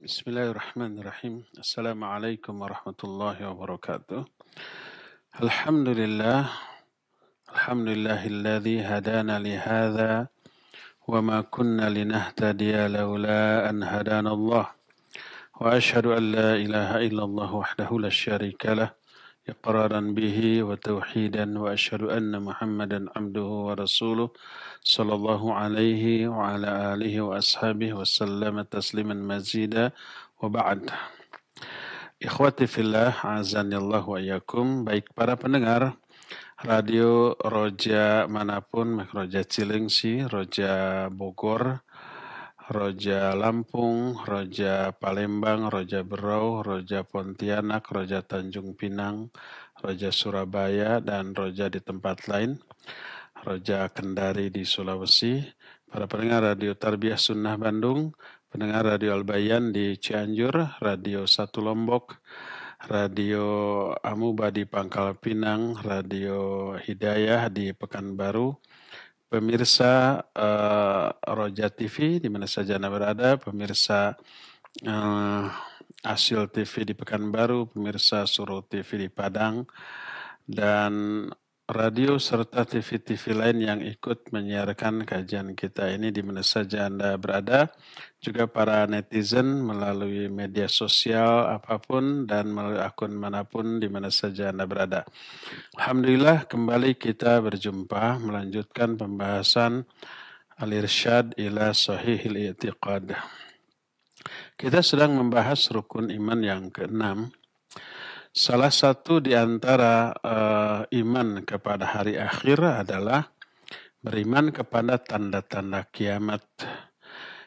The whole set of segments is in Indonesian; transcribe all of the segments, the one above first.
Bismillahirrahmanirrahim. Assalamualaikum warahmatullahi wabarakatuh. Alhamdulillah. Alhamdulillahilladzi hadana lihadza wa ma kunna linahtadiya laula an hadana Allah. Wa ashhadu an la ilaha illallah wahdahu la syarika lah iqraran bihi wa tauhidan wa ashhadu anna Muhammadan abduhu wa rasuluh sallallahu alaihi wa ala alihi wa ashabihi wa sallama tasliman mazida wa ba'd. Ikhwati fillah, azanillahu wa iyyakum. Baik para pendengar Radio Roja manapun, Roja Cilengsi, Roja Bogor, Roja Lampung, Roja Palembang, Roja Berau, Roja Pontianak, Roja Tanjung Pinang, Roja Surabaya, dan Roja di tempat lain, Roja Kendari di Sulawesi, para pendengar Radio Tarbiyah Sunnah Bandung, pendengar Radio Al-Bayan di Cianjur, Radio 1 Lombok, Radio Amuba di Pangkal Pinang, Radio Hidayah di Pekanbaru, pemirsa Roja TV di mana saja Anda berada, pemirsa Asil TV di Pekanbaru, pemirsa Suro TV di Padang, dan radio serta TV-TV lain yang ikut menyiarkan kajian kita ini di mana saja Anda berada, juga para netizen melalui media sosial apapun dan melalui akun manapun di mana saja Anda berada. Alhamdulillah kembali kita berjumpa melanjutkan pembahasan Al-Irsyad ila Sahihil I'tiqad. Kita sedang membahas rukun iman yang ke-6. Salah satu di antara iman kepada hari akhir adalah beriman kepada tanda-tanda kiamat.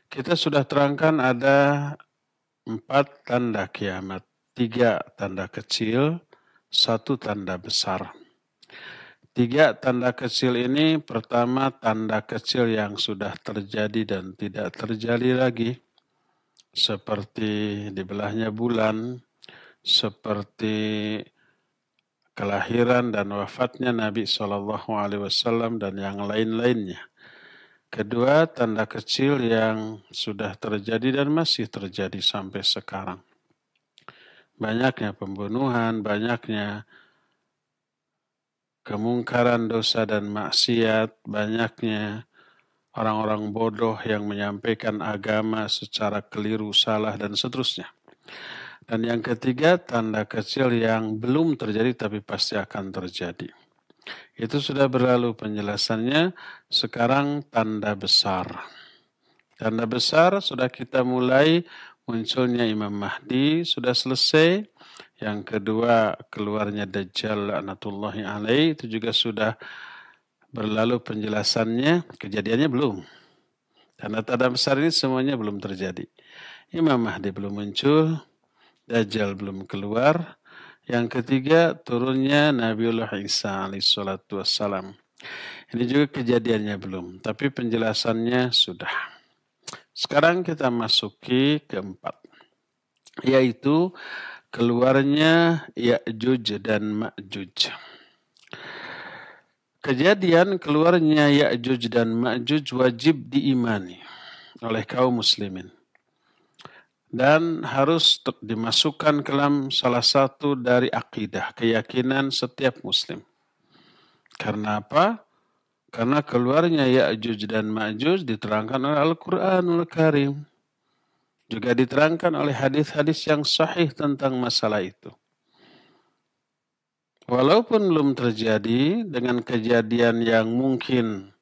Kita sudah terangkan ada 4 tanda kiamat, 3 tanda kecil, 1 tanda besar. 3 tanda kecil ini, pertama tanda kecil yang sudah terjadi dan tidak terjadi lagi, seperti dibelahnya bulan, seperti kelahiran dan wafatnya Nabi SAW dan yang lain-lainnya. Kedua, tanda kecil yang sudah terjadi dan masih terjadi sampai sekarang. Banyaknya pembunuhan, banyaknya kemungkaran, dosa dan maksiat, banyaknya orang-orang bodoh yang menyampaikan agama secara keliru, salah, dan seterusnya. Dan yang ketiga, tanda kecil yang belum terjadi tapi pasti akan terjadi. Itu sudah berlalu penjelasannya, sekarang tanda besar. Tanda besar sudah kita mulai, munculnya Imam Mahdi sudah selesai. Yang kedua, keluarnya Dajjal la'natullahi alaih, itu juga sudah berlalu penjelasannya, kejadiannya belum. Tanda-tanda besar ini semuanya belum terjadi. Imam Mahdi belum muncul, Dajjal belum keluar. Yang ketiga, turunnya Nabiullah Isa alaihissalatu wassalam. Ini juga kejadiannya belum, tapi penjelasannya sudah. Sekarang kita masuki keempat, yaitu keluarnya Ya'juj dan Ma'juj. Kejadian keluarnya Ya'juj dan Ma'juj wajib diimani oleh kaum muslimin. Dan harus dimasukkan ke dalam salah satu dari akidah, keyakinan setiap muslim. Karena apa? Karena keluarnya Ya'juj dan Ma'juj diterangkan oleh Al-Quranul Karim. Juga diterangkan oleh hadis-hadis yang sahih tentang masalah itu. Walaupun belum terjadi dengan kejadian yang mungkin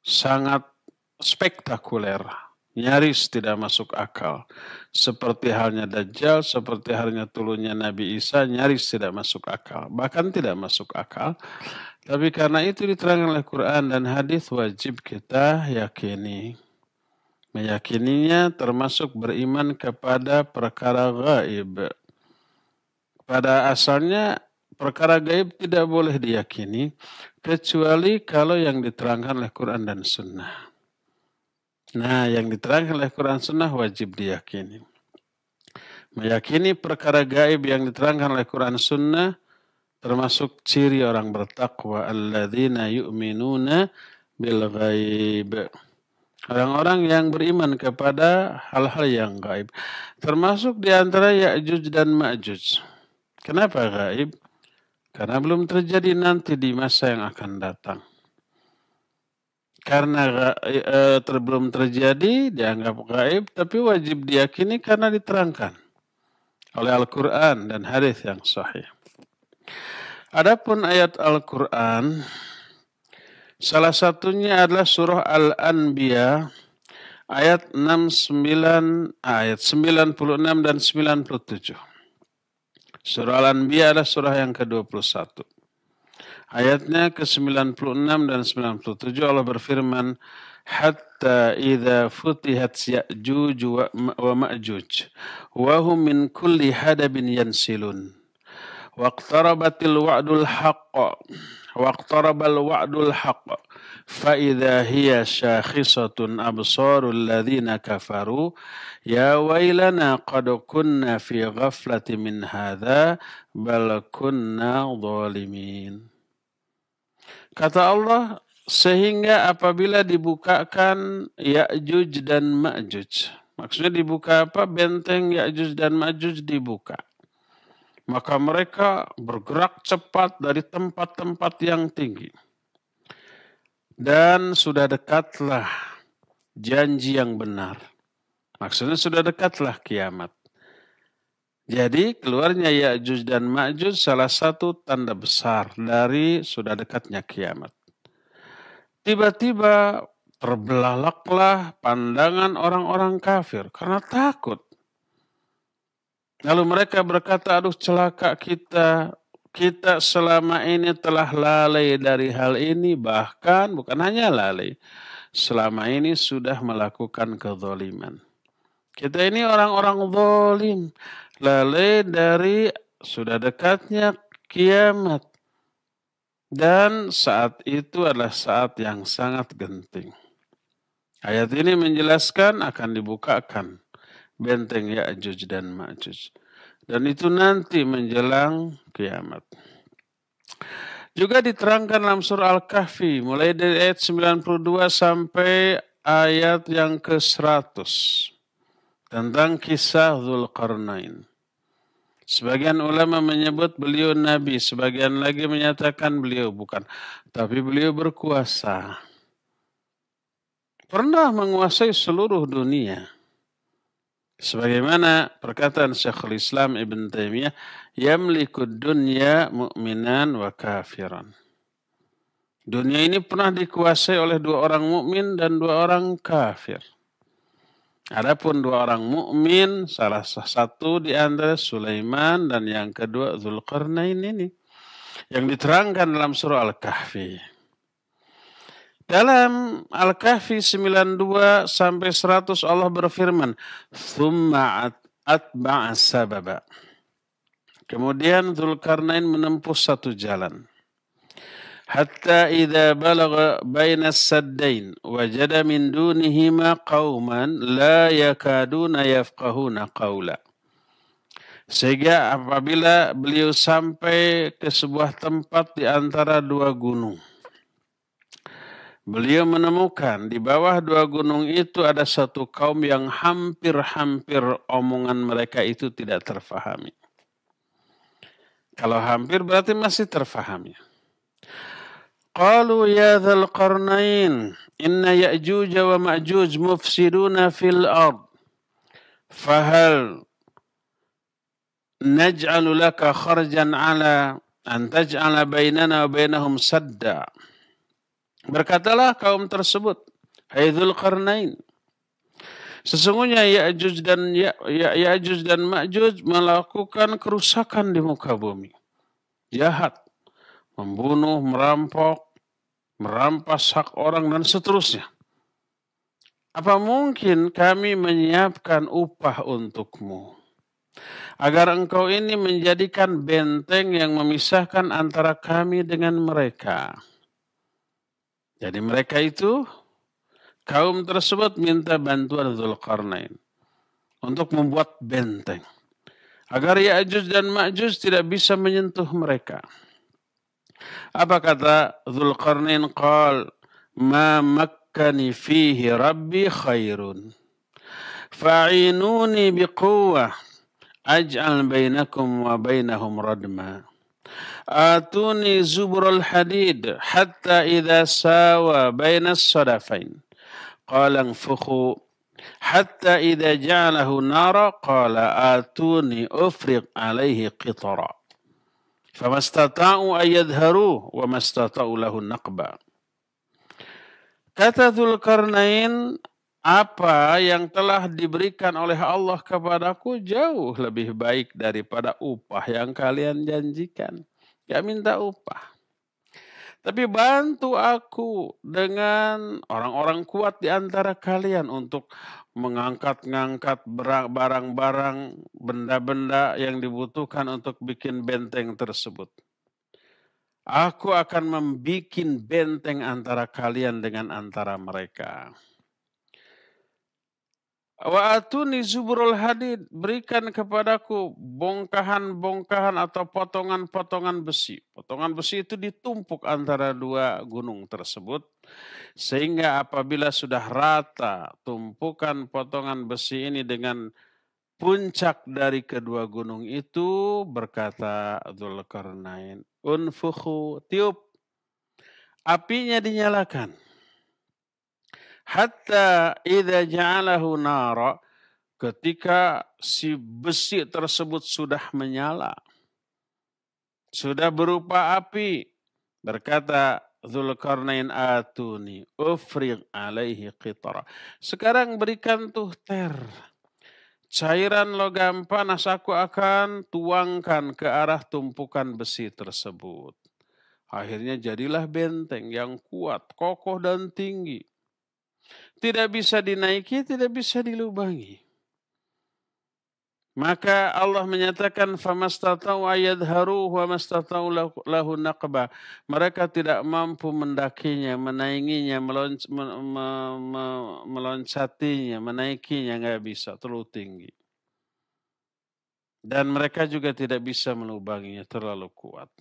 sangat spektakuler, nyaris tidak masuk akal. Seperti halnya Dajjal, seperti halnya turunnya Nabi Isa, nyaris tidak masuk akal. Bahkan tidak masuk akal. Tapi karena itu diterangkan oleh Quran dan hadis, wajib kita yakini. Meyakininya termasuk beriman kepada perkara gaib. Pada asalnya, perkara gaib tidak boleh diyakini, kecuali kalau yang diterangkan oleh Quran dan Sunnah. Nah, yang diterangkan oleh Quran Sunnah wajib diyakini. Meyakini perkara gaib yang diterangkan oleh Quran Sunnah termasuk ciri orang bertakwa, alladzina yu'minuna bil ghaib. Orang-orang yang beriman kepada hal-hal yang gaib. Termasuk di antara Ya'juj dan Ma'juj. Kenapa gaib? Karena belum terjadi nanti di masa yang akan datang. Karena belum terjadi dianggap gaib, tapi wajib diyakini karena diterangkan oleh Al-Quran dan hadis yang sahih. Adapun ayat Al-Quran, salah satunya adalah surah Al-Anbiya ayat 96 dan 97. Surah Al-Anbiya adalah surah yang ke-21. Ayatnya ke-96 dan 97 Allah berfirman, hatta idza futihat Ya'juj wa Ma'juj wa hum min kulli hadabin yansilun. واقتربت الوعد الحق واقترب الوعد الحق فإذا هي شاخصة أبصار الذين كفروا يا ويلنا قد كنا في غفلة من هذا بل كنا ظالمين. Kata Allah, sehingga apabila dibukakan Ya'juj dan Ma'juj. Maksudnya dibuka apa? Benteng Ya'juj dan Ma'juj dibuka. Maka mereka bergerak cepat dari tempat-tempat yang tinggi. Dan sudah dekatlah janji yang benar. Maksudnya sudah dekatlah kiamat. Jadi keluarnya Ya'juj dan Ma'juj salah satu tanda besar dari sudah dekatnya kiamat. Tiba-tiba terbelalaklah pandangan orang-orang kafir karena takut. Lalu mereka berkata, aduh celaka kita selama ini telah lalai dari hal ini, bahkan bukan hanya lalai, selama ini sudah melakukan kezaliman. Kita ini orang-orang zalim, lalai dari sudah dekatnya kiamat. Dan saat itu adalah saat yang sangat genting. Ayat ini menjelaskan akan dibukakan benteng Ya'juj dan Ma'juj. Dan itu nanti menjelang kiamat. Juga diterangkan dalam surah Al-Kahfi, mulai dari ayat 92 sampai ayat yang ke-100. Tentang kisah Dzulqarnain. Sebagian ulama menyebut beliau Nabi, sebagian lagi menyatakan beliau bukan. Tapi beliau berkuasa. Pernah menguasai seluruh dunia. Sebagaimana perkataan Syekhul Islam Ibn Taimiyah, yamlikud dunya mu'minan wa kafiran. Dunia ini pernah dikuasai oleh 2 orang mukmin dan 2 orang kafir. Adapun 2 orang mukmin, salah satu di antara Sulaiman dan yang kedua Dzulqarnain ini yang diterangkan dalam surah Al-Kahfi. Dalam Al-Kahfi 92 sampai 100 Allah berfirman, "Tsumma atba'a sababa." Kemudian Dzulqarnain menempuh satu jalan. Hatta idza balagha baina as-saddain wajada min dunihima qauman la yakaduna yafqahuna qawla. Sehingga apabila beliau sampai ke sebuah tempat di antara 2 gunung. Beliau menemukan di bawah 2 gunung itu ada satu kaum yang hampir-hampir omongan mereka itu tidak terfahami. Kalau hampir berarti masih terfahami. Qalu ya dzal qarnain inna Ya'juj wa Ma'juj mufsiduna fil ard. Fahal naj'alu laka kharjan ala an taj'ala bainana wa bainahum sadda. Berkatalah kaum tersebut, hai Dzulqarnain, sesungguhnya Ya'juj dan Ma'juj melakukan kerusakan di muka bumi. Jahat, membunuh, merampok, merampas hak orang dan seterusnya. Apa mungkin kami menyiapkan upah untukmu agar engkau ini menjadikan benteng yang memisahkan antara kami dengan mereka? Jadi mereka itu, kaum tersebut minta bantuan Dzulqarnain untuk membuat benteng. Agar Ya'juj dan Ma'juj tidak bisa menyentuh mereka. Apa kata Dzulqarnain? Qal ma tarakani fihi rabbi khairun. Fa'inuni biquwwah aj'al bainakum wa bainahum radma. Atuni zubrul hadid hatta idza sawa bainas sadafain. Qala anfukhu hatta idza ja'alahu nara qala atuni ufriq alaihi qitara. Famastata'u an yadhharuhu wa mastata'u lahu naqba. Kata Dzulqarnain, apa yang telah diberikan oleh Allah kepadaku jauh lebih baik daripada upah yang kalian janjikan. Gak minta upah. Tapi bantu aku dengan orang-orang kuat di antara kalian untuk mengangkat-ngangkat barang-barang, benda-benda yang dibutuhkan untuk bikin benteng tersebut. Aku akan membuat benteng antara kalian dengan antara mereka. Wa atuni zubrul hadid, berikan kepadaku bongkahan-bongkahan atau potongan-potongan besi. Potongan besi itu ditumpuk antara dua gunung tersebut. Sehingga apabila sudah rata tumpukan potongan besi ini dengan puncak dari kedua gunung itu, berkata Dzulqarnain, unfukhu, tiup, apinya dinyalakan. Hatta idza ja'alahu nara, ketika si besi tersebut sudah menyala, sudah berupa api, berkata Dzulqarnain, atuni ufriq alaihi qitara. Sekarang berikan ter. Cairan logam panas aku akan tuangkan ke arah tumpukan besi tersebut. Akhirnya jadilah benteng yang kuat, kokoh dan tinggi. Tidak bisa dinaiki, tidak bisa dilubangi. Maka Allah menyatakan famastata'u ayadharuhu wa mastata'u lahu naqba. Mereka tidak mampu mendakinya, menainginya, meloncatinya, menaikinya, nggak bisa, terlalu tinggi. Dan mereka juga tidak bisa melubanginya, terlalu kuat.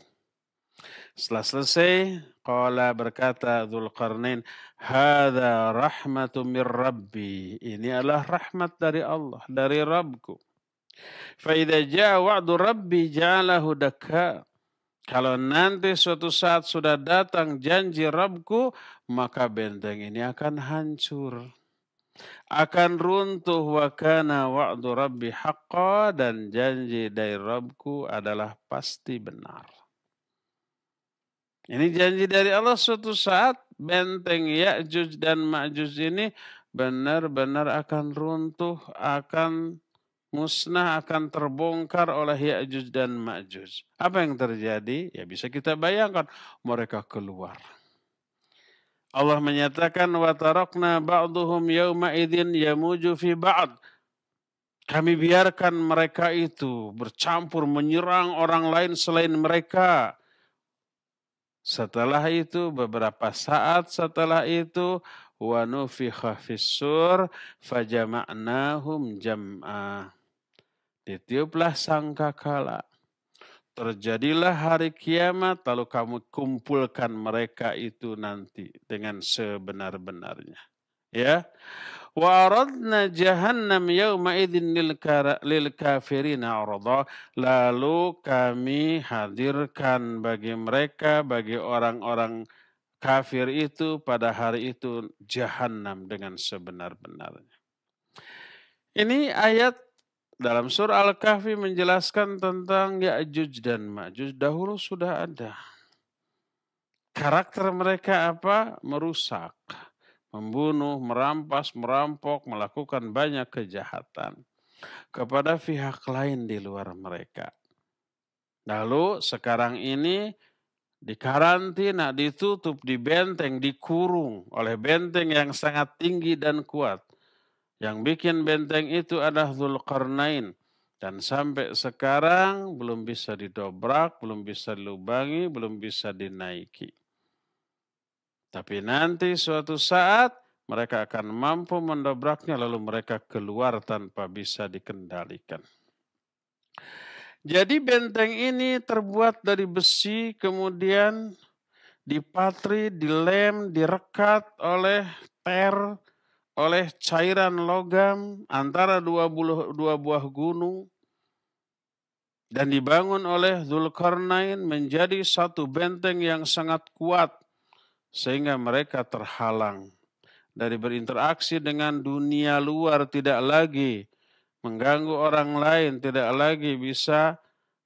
Setelah selesai, qala, berkata Dzulqarnain, hadza rahmatun mir rabbi. Ini adalah rahmat dari Allah, dari Rabbku. Fa idza jaa wa'du rabbi ja'alahu dakka. Kalau nanti suatu saat sudah datang janji Rabbku, maka benteng ini akan hancur, akan runtuh. Wa kana wa'du rabbi haqqan, dan janji dari Rabbku adalah pasti benar. Ini janji dari Allah, suatu saat benteng Ya'juj dan Ma'juj ini benar-benar akan runtuh, akan musnah, akan terbongkar oleh Ya'juj dan Ma'juj. Apa yang terjadi? Ya bisa kita bayangkan, mereka keluar. Allah menyatakan, wa tarakna ba'duhum yawma idzin yamuju fi ba'd. Kami biarkan mereka itu bercampur menyerang orang lain selain mereka. Setelah itu, beberapa saat setelah itu, wa nufikha fis-sur fajama'nahum jam'a. Ditiuplah sangkakala. Terjadilah hari kiamat, lalu kamu kumpulkan mereka itu nanti dengan sebenar-benarnya. Ya. Wa aradna jahannam yawma idzin lil kafirina arada. Lalu kami hadirkan bagi mereka, bagi orang-orang kafir itu pada hari itu jahannam dengan sebenar-benarnya. Ini ayat dalam surah Al-Kahfi menjelaskan tentang Ya'juj dan Ma'juj. Dahulu sudah ada. Karakter mereka apa? Merusak, membunuh, merampas, merampok, melakukan banyak kejahatan kepada pihak lain di luar mereka. Lalu sekarang ini dikarantina, ditutup, dibenteng, dikurung oleh benteng yang sangat tinggi dan kuat. Yang bikin benteng itu adalah Dzulqarnain. Dan sampai sekarang belum bisa didobrak, belum bisa dilubangi, belum bisa dinaiki. Tapi nanti suatu saat mereka akan mampu mendobraknya, lalu mereka keluar tanpa bisa dikendalikan. Jadi benteng ini terbuat dari besi, kemudian dipatri, dilem, direkat oleh diseter oleh cairan logam antara dua buah gunung dan dibangun oleh Dzulqarnain menjadi satu benteng yang sangat kuat sehingga mereka terhalang dari berinteraksi dengan dunia luar, tidak lagi mengganggu orang lain, tidak lagi bisa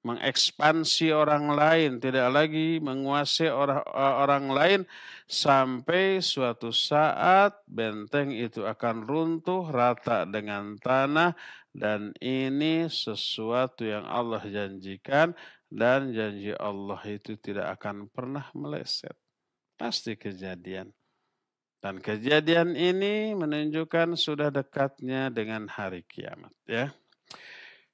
mengekspansi orang lain, tidak lagi menguasai orang lain, sampai suatu saat benteng itu akan runtuh rata dengan tanah, dan ini sesuatu yang Allah janjikan, dan janji Allah itu tidak akan pernah meleset. Pasti kejadian. Dan kejadian ini menunjukkan sudah dekatnya dengan hari kiamat, ya.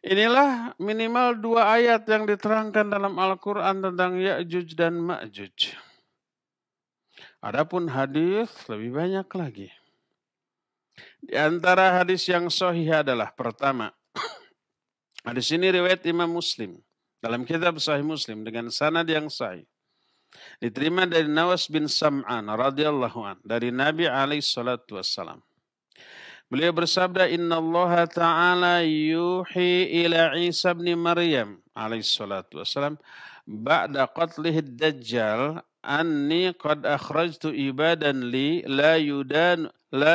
Inilah minimal 2 ayat yang diterangkan dalam Al-Quran tentang Ya'juj dan Ma'juj. Adapun hadis lebih banyak lagi. Di antara hadis yang sahih adalah pertama, hadis ini riwayat Imam Muslim dalam kitab Sahih Muslim dengan sanad yang sahih. Diterima dari Nawas bin Sam'an radhiyallahu an dari Nabi alaihi salatu wassalam. Beliau bersabda, Inna Allah Ta'ala yuhi ila Isa bin Maryam alaihi salatu wassalam ba'da qatlih dajjal anni qad akhrajtu ibadan li la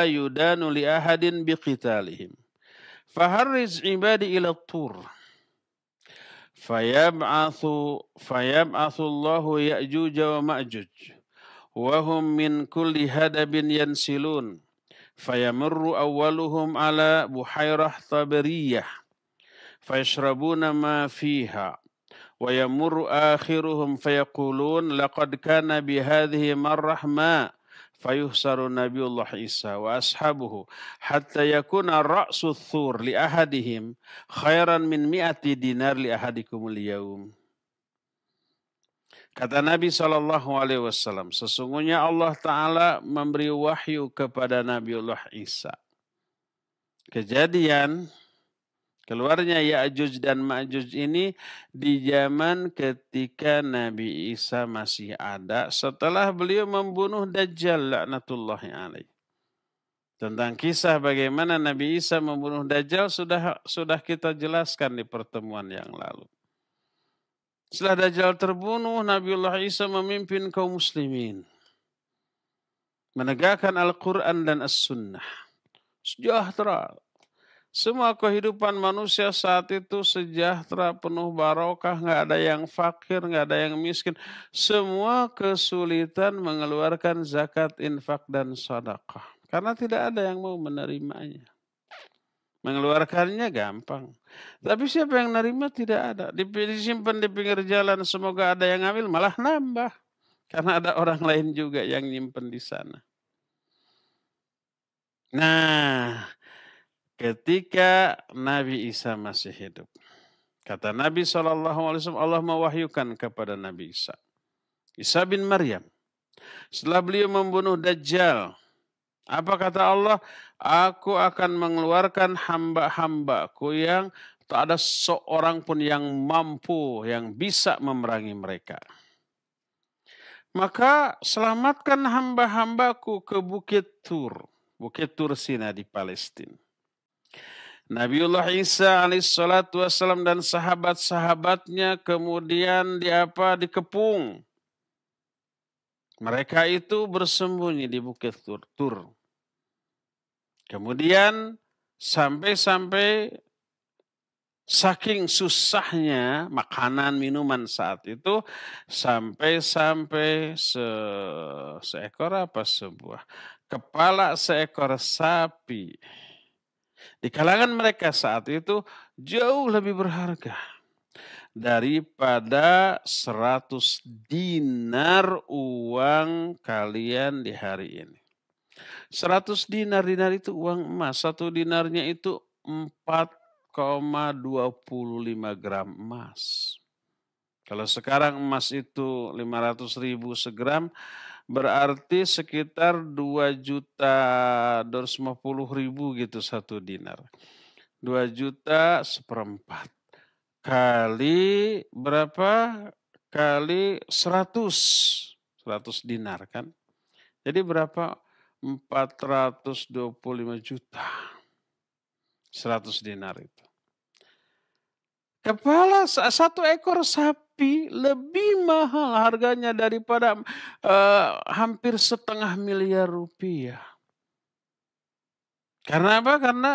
yudanu li ahadin biqitalihim. Faharriz ibadi ila tur. Fayab'athu Allahu Ya'juj wa Ma'juj. Wahum min kulli hadabin yansilun. Fayamurru awwaluhum ala buhairah tabariyah fayashrabuna ma fiha wa yamurru akhiruhum fayaqulun laqad kana bihadhihi marrah ma fayuhsaru Nabiullah Isa wa ashabuhu hatta yakuna ra'su thur li ahadihim khairan min 100 dinar li ahadikumul yaum. Kata Nabi SAW, sesungguhnya Allah Ta'ala memberi wahyu kepada Nabiullah Isa. Kejadian keluarnya Ya'juj dan Ma'juj ini di zaman ketika Nabi Isa masih ada setelah beliau membunuh Dajjal laknatullahi alaih. Tentang kisah bagaimana Nabi Isa membunuh Dajjal sudah kita jelaskan di pertemuan yang lalu. Setelah Dajjal terbunuh, Nabiullah Isa memimpin kaum muslimin. Menegakkan Al-Quran dan As-Sunnah. Sejahtera. Semua kehidupan manusia saat itu sejahtera, penuh barokah, nggak ada yang fakir, nggak ada yang miskin. Semua kesulitan mengeluarkan zakat, infak, dan sedekah. Karena tidak ada yang mau menerimanya. Mengeluarkannya gampang. Tapi siapa yang nerima tidak ada. Disimpan di pinggir jalan, semoga ada yang ambil, malah nambah. Karena ada orang lain juga yang nyimpen di sana. Nah, ketika Nabi Isa masih hidup, kata Nabi SAW, Allah mewahyukan kepada Nabi Isa. Isa bin Maryam. Setelah beliau membunuh Dajjal, apa kata Allah? Aku akan mengeluarkan hamba-hambaku yang tak ada seorang pun yang mampu, yang bisa memerangi mereka. Maka selamatkan hamba-hambaku ke Bukit Tur Sina di Palestina. Nabiullah Isa alaihissalatu wassalam dan sahabat-sahabatnya kemudian dikepung. Mereka itu bersembunyi di Bukit Tur. Kemudian sampai saking susahnya makanan minuman saat itu, sampai sebuah kepala seekor sapi di kalangan mereka saat itu jauh lebih berharga daripada 100 dinar uang kalian di hari ini. 100 dinar itu uang emas. 1 dinarnya itu 4,25 gram emas. Kalau sekarang emas itu 500.000 segram, berarti sekitar 2.250.000 gitu 1 dinar. 2 juta seperempat. Kali berapa? Kali 100 dinar kan. Jadi berapa? 425 juta. 100 dinar itu. Kepala satu ekor sapi lebih mahal harganya daripada hampir 500 000 rupiah. Karena apa? Karena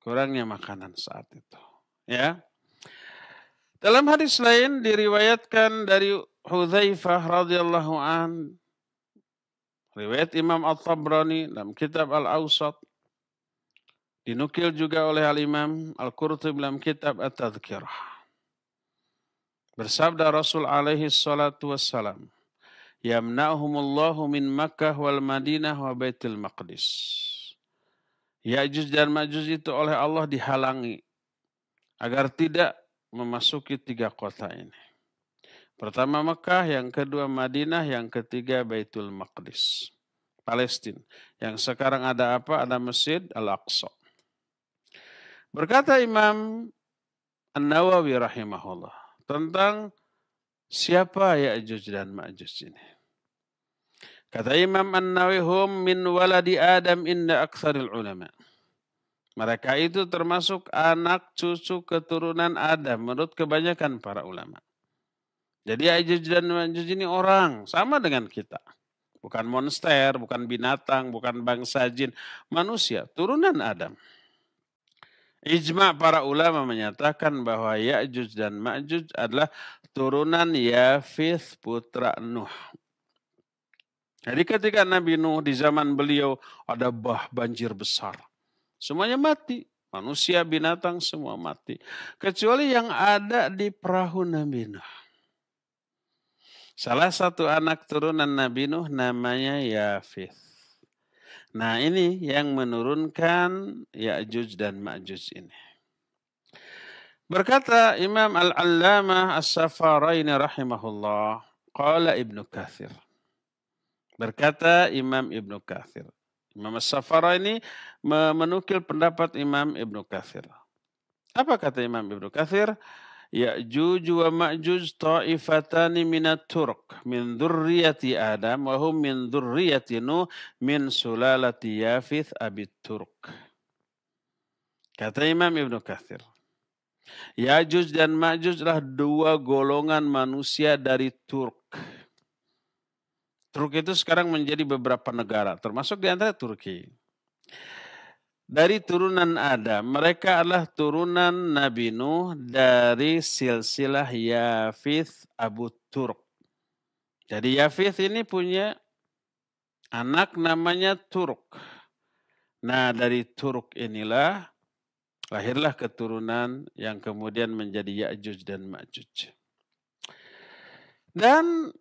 kurangnya makanan saat itu. Ya. Dalam hadis lain diriwayatkan dari Hudzaifah radhiyallahu an, riwayat Imam At-Tabrani dalam kitab Al-Awsat, dinukil juga oleh Al-Imam Al-Qurtubi dalam kitab At-Tadhkirah. Bersabda Rasul alaihi salatu wassalam, yamna'humullahu min Makkah wal Madinah wa Baitul Maqdis. Ya'juj dan Ma'juj itu oleh Allah dihalangi agar tidak memasuki 3 kota ini. Pertama Mekah, yang kedua Madinah, yang ketiga Baitul Maqdis, Palestina. Yang sekarang ada apa? Ada Masjid Al-Aqsa. Berkata Imam An-Nawawi rahimahullah tentang siapa Ya'juj dan Ma'juj ini. Kata Imam An-Nawawi, hum min waladi Adam inda aktsaril ulama. Mereka itu termasuk anak cucu keturunan Adam menurut kebanyakan para ulama. Jadi Ya'juj dan Ma'juj ini orang sama dengan kita. Bukan monster, bukan binatang, bukan bangsa jin, manusia, turunan Adam. Ijma' para ulama menyatakan bahwa Ya'juj dan Ma'juj adalah turunan Yafith putra Nuh. Jadi ketika Nabi Nuh di zaman beliau ada banjir besar. Semuanya mati. Manusia, binatang semua mati. Kecuali yang ada di perahu Nabi Nuh. Salah satu anak turunan Nabi Nuh namanya Yafith. Nah ini yang menurunkan Ya'juj dan Ma'juj ini. Berkata Imam Al-Allamah As-Safaraini rahimahullah, qala Ibnu Katsir. Berkata Imam Ibnu Katsir. Imam As-Safaraini menukil pendapat Imam Ibnu Katsir. Apa kata Imam Ibnu Katsir? Ya'juj wa Ma'juj ta'ifatani minat Turk min dzurriyyati Adam wa hum min dzurriyyati Nuh min sulalati Yafith abit Turk. Kata Imam Ibnu Katsir, Ya'juj dan Ma'juj adalah 2 golongan manusia dari Turk. Turk itu sekarang menjadi beberapa negara, termasuk di antara Turki. Dari turunan Adam, mereka adalah turunan Nabi Nuh dari silsilah Yafith Abu Turk. Jadi Yafith ini punya anak namanya Turk. Nah dari Turk inilah lahirlah keturunan yang kemudian menjadi Ya'juj dan Ma'juj. Dan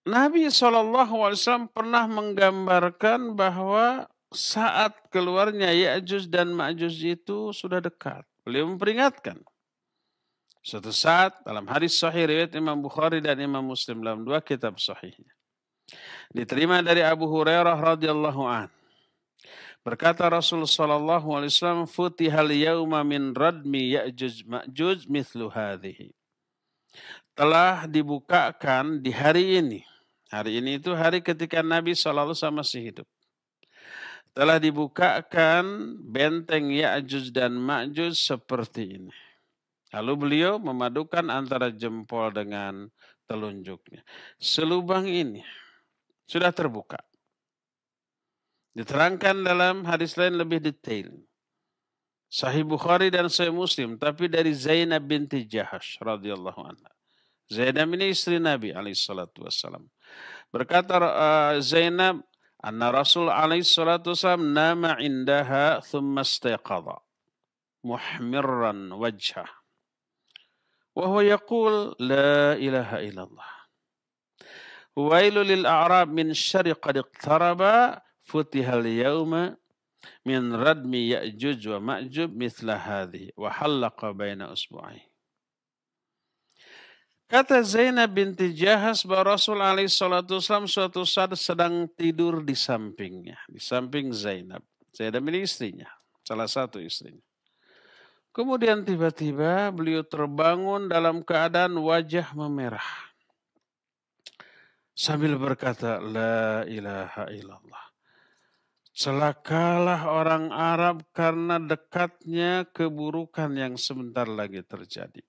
Nabi SAW pernah menggambarkan bahwa saat keluarnya Ya'juj dan Ma'juj itu sudah dekat. Beliau memperingatkan. Suatu saat dalam hadis sahih riwayat Imam Bukhari dan Imam Muslim dalam 2 kitab sahihnya. Diterima dari Abu Hurairah radhiyallahu an. Berkata Rasul sallallahu alaihi wasallam, "Futihal yauma min radmi Ya'juj Ma'juj mithlu hadhihi." Telah dibukakan di hari ini. Hari ini itu hari ketika Nabi sallallahu alaihi wasallam masih hidup. Telah dibukakan benteng Ya'juj dan Ma'juj seperti ini. Lalu beliau memadukan antara jempol dengan telunjuknya. Selubang ini sudah terbuka. Diterangkan dalam hadis lain lebih detail. Sahih Bukhari dan Sahih Muslim, tapi dari Zainab binti Jahash radhiyallahu anha. Zainab ini istri Nabi alaihissalatu wassalam. Berkata Zainab, anna Rasul alaihissalatu wassalam nama indaha thumma istayqadha muhmirran wajhah. Wa huwa yaqul la ilaha illallah. Wailu lil a'rab min syarri qad iqtaraba futihal yawma min radmi Ya'juj wa Ma'juj mithla hadhi wa hallaqa baina usbu'ai. Kata Zainab binti Jahas bahwa Rasul alaihi salatu wasallam suatu saat sedang tidur di sampingnya, di samping Zainab. Zainab ini istrinya, salah satu istrinya. Kemudian tiba-tiba beliau terbangun dalam keadaan wajah memerah. sambil berkata, La ilaha illallah. Celakalah orang Arab karena dekatnya keburukan yang sebentar lagi terjadi.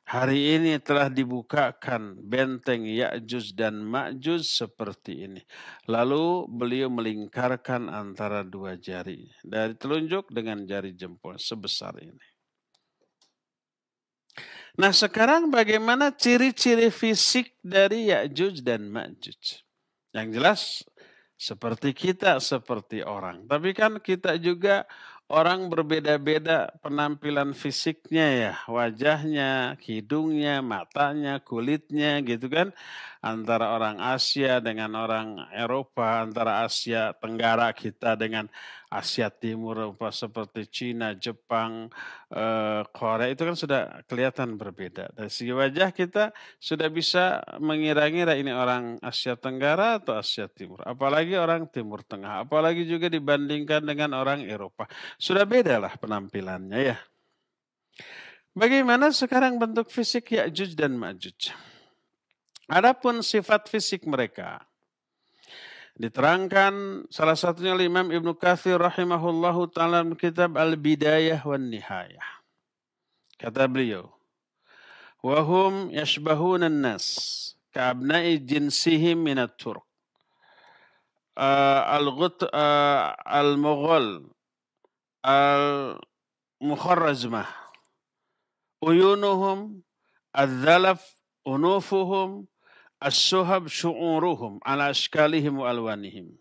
Hari ini telah dibukakan benteng Ya'juj dan Ma'juj seperti ini. Lalu beliau melingkarkan antara dua jari. Dari telunjuk dengan jari jempol sebesar ini. Nah sekarang bagaimana ciri-ciri fisik dari Ya'juj dan Ma'juj? Yang jelas seperti kita, seperti orang. Tapi kan kita juga orang berbeda-beda penampilan fisiknya ya. Wajahnya, hidungnya, matanya, kulitnya gitu kan. Antara orang Asia dengan orang Eropa, antara Asia Tenggara kita dengan Asia Timur seperti Cina, Jepang, Korea itu kan sudah kelihatan berbeda. Dari segi wajah kita sudah bisa mengira-ngira ini orang Asia Tenggara atau Asia Timur. Apalagi orang Timur Tengah. Apalagi juga dibandingkan dengan orang Eropa. Sudah beda lah penampilannya ya. Bagaimana sekarang bentuk fisik Ya'juj dan Ma'juj? Adapun sifat fisik mereka. Diterangkan salah satunya oleh Imam Ibnu Katsir rahimahullahu ta'ala dalam kitab Al-Bidayah wan Nihayah. Kata beliau, wahum yashbahuna nas ka'abna'i jinsihim minat Turk. Al-Mughal, al-Mukharrazmah, uyunuhum, al-dhalaf, unufuhum, as-suhab, syu'uruhum, ala ashkalihim wa alwanihim.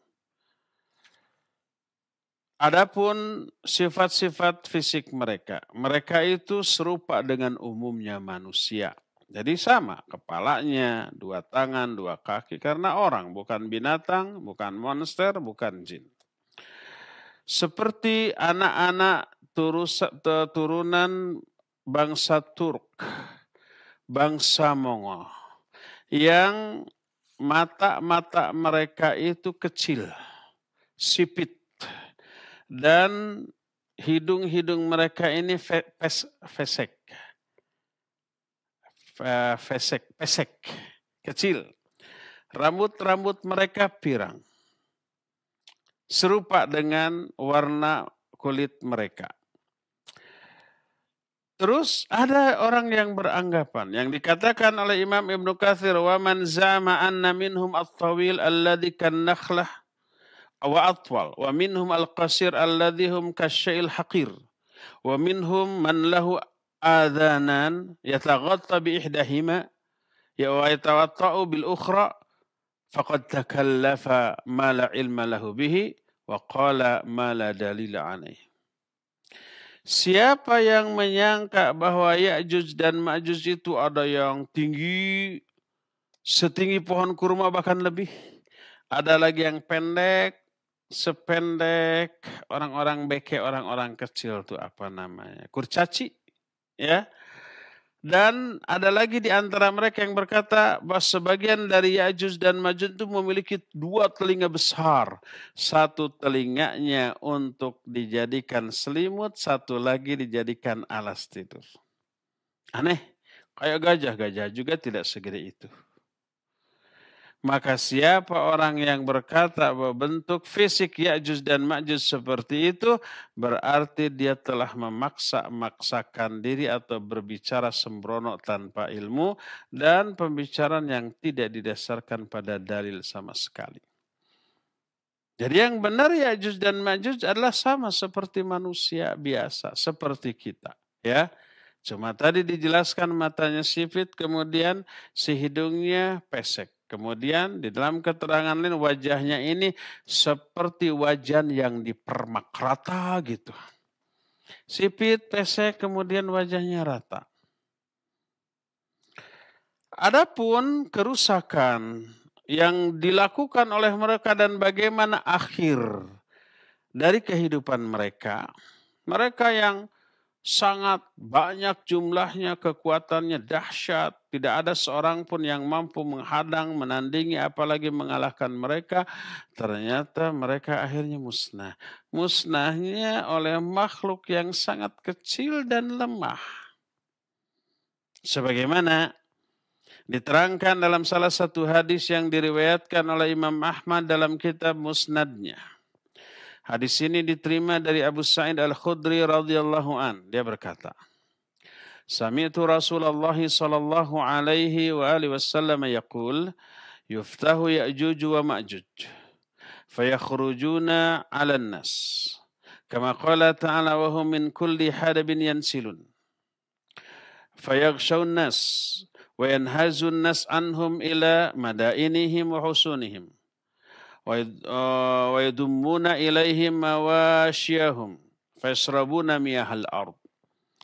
Adapun sifat-sifat fisik mereka, mereka itu serupa dengan umumnya manusia. Jadi sama, kepalanya, dua tangan, dua kaki, karena orang, bukan binatang, bukan monster, bukan jin. Seperti anak-anak turunan bangsa Turk, bangsa Mongol, yang mata-mata mereka itu kecil, sipit, dan hidung-hidung mereka ini pesek, kecil. Rambut-rambut mereka pirang. Serupa dengan warna kulit mereka. Terus ada orang yang beranggapan, yang dikatakan oleh Imam Ibnu Katsir, wa man zama anna minhum at-tawil alladhi kan nakhlah wa atwal, wa minhum al-qasir alladhi hum kasya'il haqir, wa minhum man lahu adhanan yataghatta bi ihdahima wa yatawatta'u bil ukhra faqad takallafa ma la ilma lahu bihi wa qala ma la dalila alaih. Siapa yang menyangka bahwa Ya'juj dan Ma'juj itu ada yang tinggi, setinggi pohon kurma bahkan lebih. Ada lagi yang pendek, sependek orang-orang beke, orang-orang kecil itu apa namanya? Kurcaci, ya. Dan ada lagi di antara mereka yang berkata bahwa sebagian dari Ya'juj dan Ma'juj itu memiliki dua telinga besar. Satu telinganya untuk dijadikan selimut, satu lagi dijadikan alas tidur. Aneh, kayak gajah. Gajah juga tidak segede itu. Maka siapa orang yang berkata bahwa bentuk fisik Ya'juj dan Ma'juj seperti itu, berarti dia telah memaksakan diri atau berbicara sembrono tanpa ilmu dan pembicaraan yang tidak didasarkan pada dalil sama sekali. Jadi yang benar Ya'juj dan Ma'juj adalah sama seperti manusia biasa, seperti kita, ya. Cuma tadi dijelaskan matanya sipit, kemudian si hidungnya pesek. Kemudian di dalam keterangan lain wajahnya ini seperti wajan yang dipermak rata gitu. Sipit, pesek, kemudian wajahnya rata. Adapun kerusakan yang dilakukan oleh mereka dan bagaimana akhir dari kehidupan mereka, mereka yang sangat banyak jumlahnya, kekuatannya dahsyat. Tidak ada seorang pun yang mampu menghadang, menandingi, apalagi mengalahkan mereka. Ternyata mereka akhirnya musnah. Musnahnya oleh makhluk yang sangat kecil dan lemah. Sebagaimana Diterangkan dalam salah satu hadis yang diriwayatkan oleh Imam Ahmad dalam kitab Musnadnya. Hadis ini diterima dari Abu Sa'id Al-Khudri radhiyallahu an. Dia berkata, Sami'tu Rasulullah sallallahu alaihi wa alihi wasallam yaqul, yuftahu Ya'juj wa Ma'juj, fayakhrujuna 'alan nas. Kama qala ta'ala wa hum min kulli hadabin yansilun. Fayaghshawun nas wa yanhazun nas anhum ila madainihim wa husunihim. Wa yadummuna ilaihim mawashiyahum fayashrabuna miyahal ard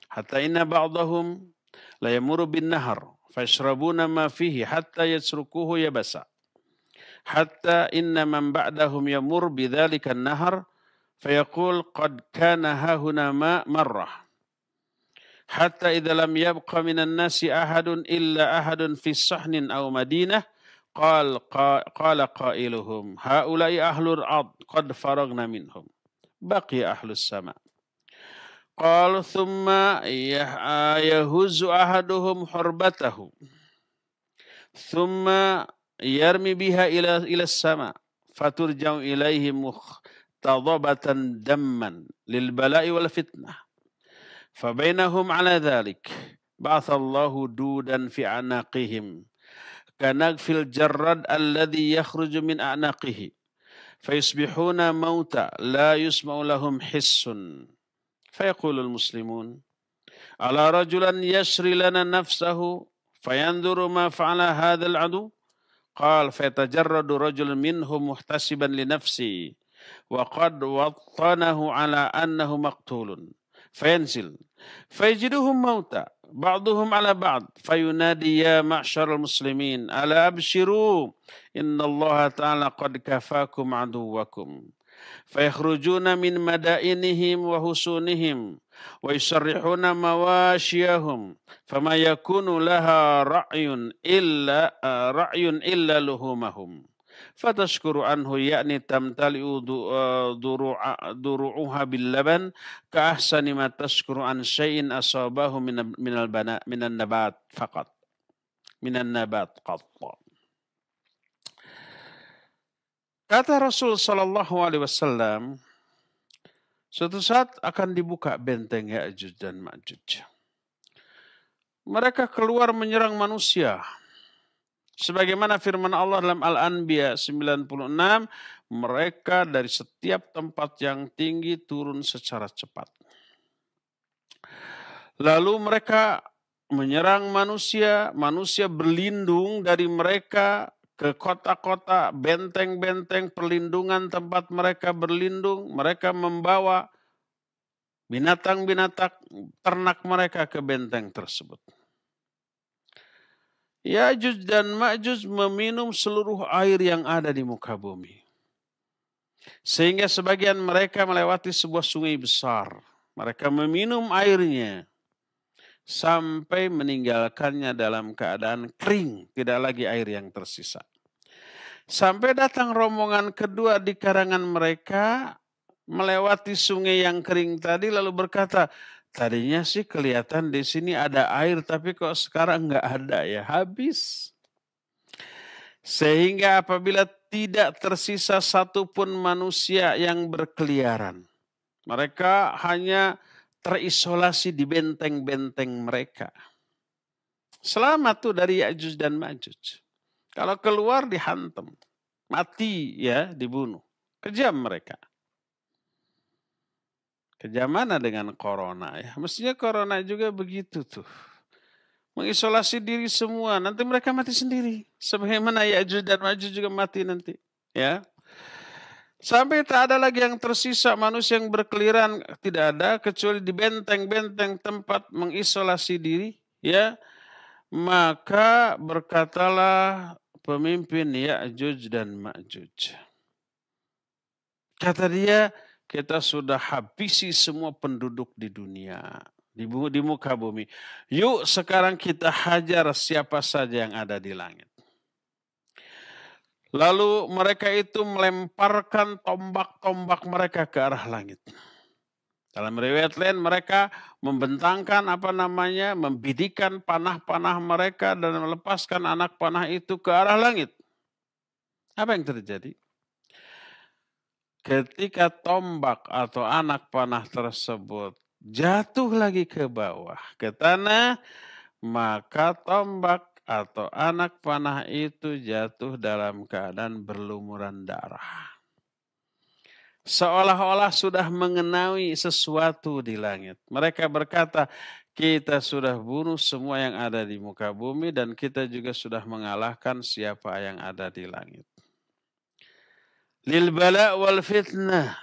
hatta inna ba'dahum la yamuru bin nahar fayashrabuna ma fihi hatta yasrukuhu yabasa hatta inna man ba'dahum yamur bidzalika an-nahar fayaqul qad kana hahuna ma marrah hatta idza lam yabqa minan nasi ahadun illa ahadun fi sahnin aw madinah قال قائلهم هؤلاء أهل الأرض قد فرغنا منهم بقي أهل السماء قال ثم يهز أحدهم حربته ثم يرمي بها إلى السماء فترجع إليه مختضبة دما للبلاء والفتنة فبينهم على ذلك بعث الله دودا في أعناقهم كنغف الجراد الذي يخرج من أعناقه فيصبحون موتى لا يسمع لهم حس فيقول المسلمون ألا رجلا يشري لنا نفسه فينظر ما فعل هذا العدو قال فيتجرد رجل منهم محتسبا لنفسه وقد وطنه على أنه مقتول فينزل فيجدهم موتى بعضهم على بعض فينادي يا معشر المسلمين ألا أبشروا إن الله تعالى قد كفاكم عدوكم فيخرجون من مدائنهم وحصونهم ويسرحون مواشيهم فما يكون لها رأي إلا لحومهم فتشكر عنه يعني تمتلئ ضروعها باللبن كأحسن ما تشكر عن شيء أصابه من النبات فقط من النبات قط. Kata Rasul sallallahu alaihi wasallam, suatu saat akan dibuka benteng Ya'juj dan Ma'juj. Mereka keluar menyerang manusia. Sebagaimana firman Allah dalam Al-Anbiya 96, mereka dari setiap tempat yang tinggi turun secara cepat. Lalu mereka menyerang manusia, manusia berlindung dari mereka ke kota-kota, benteng-benteng perlindungan tempat mereka berlindung. Mereka membawa binatang-binatang ternak mereka ke benteng tersebut. Ya'juj dan Ma'juj meminum seluruh air yang ada di muka bumi. Sehingga sebagian mereka melewati sebuah sungai besar. Mereka meminum airnya sampai meninggalkannya dalam keadaan kering, tidak lagi air yang tersisa. Sampai datang rombongan kedua di karangan mereka, melewati sungai yang kering tadi, lalu berkata, tadinya sih kelihatan di sini ada air, tapi kok sekarang nggak ada ya, habis. Sehingga apabila tidak tersisa satupun manusia yang berkeliaran, mereka hanya terisolasi di benteng-benteng mereka. Selamat tuh dari Ya'juj dan Ma'juj. Kalau keluar dihantam, mati ya, dibunuh. Kejam mereka. Kejam mana dengan corona ya? Mestinya corona juga begitu tuh. Mengisolasi diri semua, nanti mereka mati sendiri. Sebagaimana Ya'juj dan Ma'juj juga mati nanti. Ya. Sampai tak ada lagi yang tersisa manusia yang berkeliaran, tidak ada kecuali di benteng-benteng tempat mengisolasi diri. Ya. Maka berkatalah pemimpin Ya'juj dan Ma'juj. Kata dia, kita sudah habisi semua penduduk di dunia, di muka bumi. Yuk sekarang kita hajar siapa saja yang ada di langit. Lalu mereka itu melemparkan tombak-tombak mereka ke arah langit. Dalam riwayat lain mereka membentangkan membidikan panah-panah mereka dan melepaskan anak panah itu ke arah langit. Apa yang terjadi? Ketika tombak atau anak panah tersebut jatuh lagi ke bawah, ke tanah, maka tombak atau anak panah itu jatuh dalam keadaan berlumuran darah. Seolah-olah sudah mengenai sesuatu di langit. Mereka berkata, kita sudah bunuh semua yang ada di muka bumi dan kita juga sudah mengalahkan siapa yang ada di langit. Lil bala wal fitnah.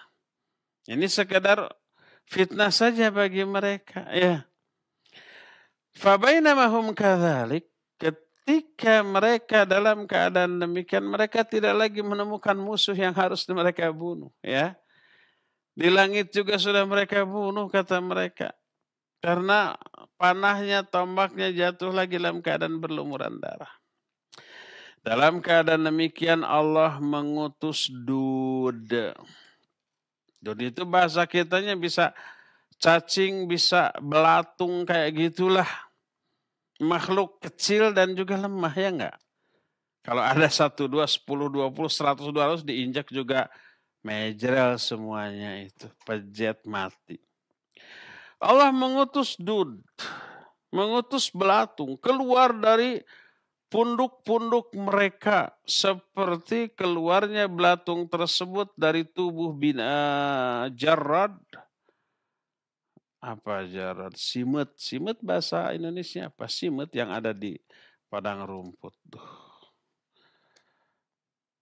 Ini sekedar fitnah saja bagi mereka. Ya. Fabainama hum kadzalik, ketika mereka dalam keadaan demikian, mereka tidak lagi menemukan musuh yang harus mereka bunuh. Ya. Di langit juga sudah mereka bunuh, kata mereka. Karena panahnya, tombaknya jatuh lagi dalam keadaan berlumuran darah. Dalam keadaan demikian Allah mengutus Dud. Dud itu bahasa kitanya bisa cacing, bisa belatung kayak gitulah. Makhluk kecil dan juga lemah, ya enggak? Kalau ada 1, 2, 10, 20, 100, 200 diinjak juga mejrel semuanya itu. Pejet mati. Allah mengutus Dud, mengutus belatung keluar dari punduk-punduk mereka seperti keluarnya belatung tersebut dari tubuh Jarrad. Apa Jarrad? Simut. Simut bahasa Indonesia apa? Simut yang ada di padang rumput.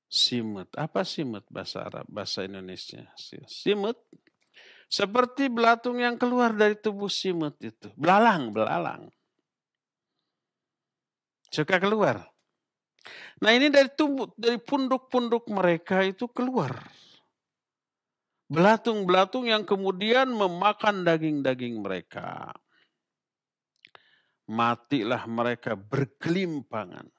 Simut. Apa simut bahasa Arab? Bahasa Indonesia. Simut. Seperti belatung yang keluar dari tubuh simut itu. Belalang. Suka keluar. Nah ini dari punduk-punduk mereka itu keluar. Belatung-belatung yang kemudian memakan daging-daging mereka. Matilah mereka bergelimpangan.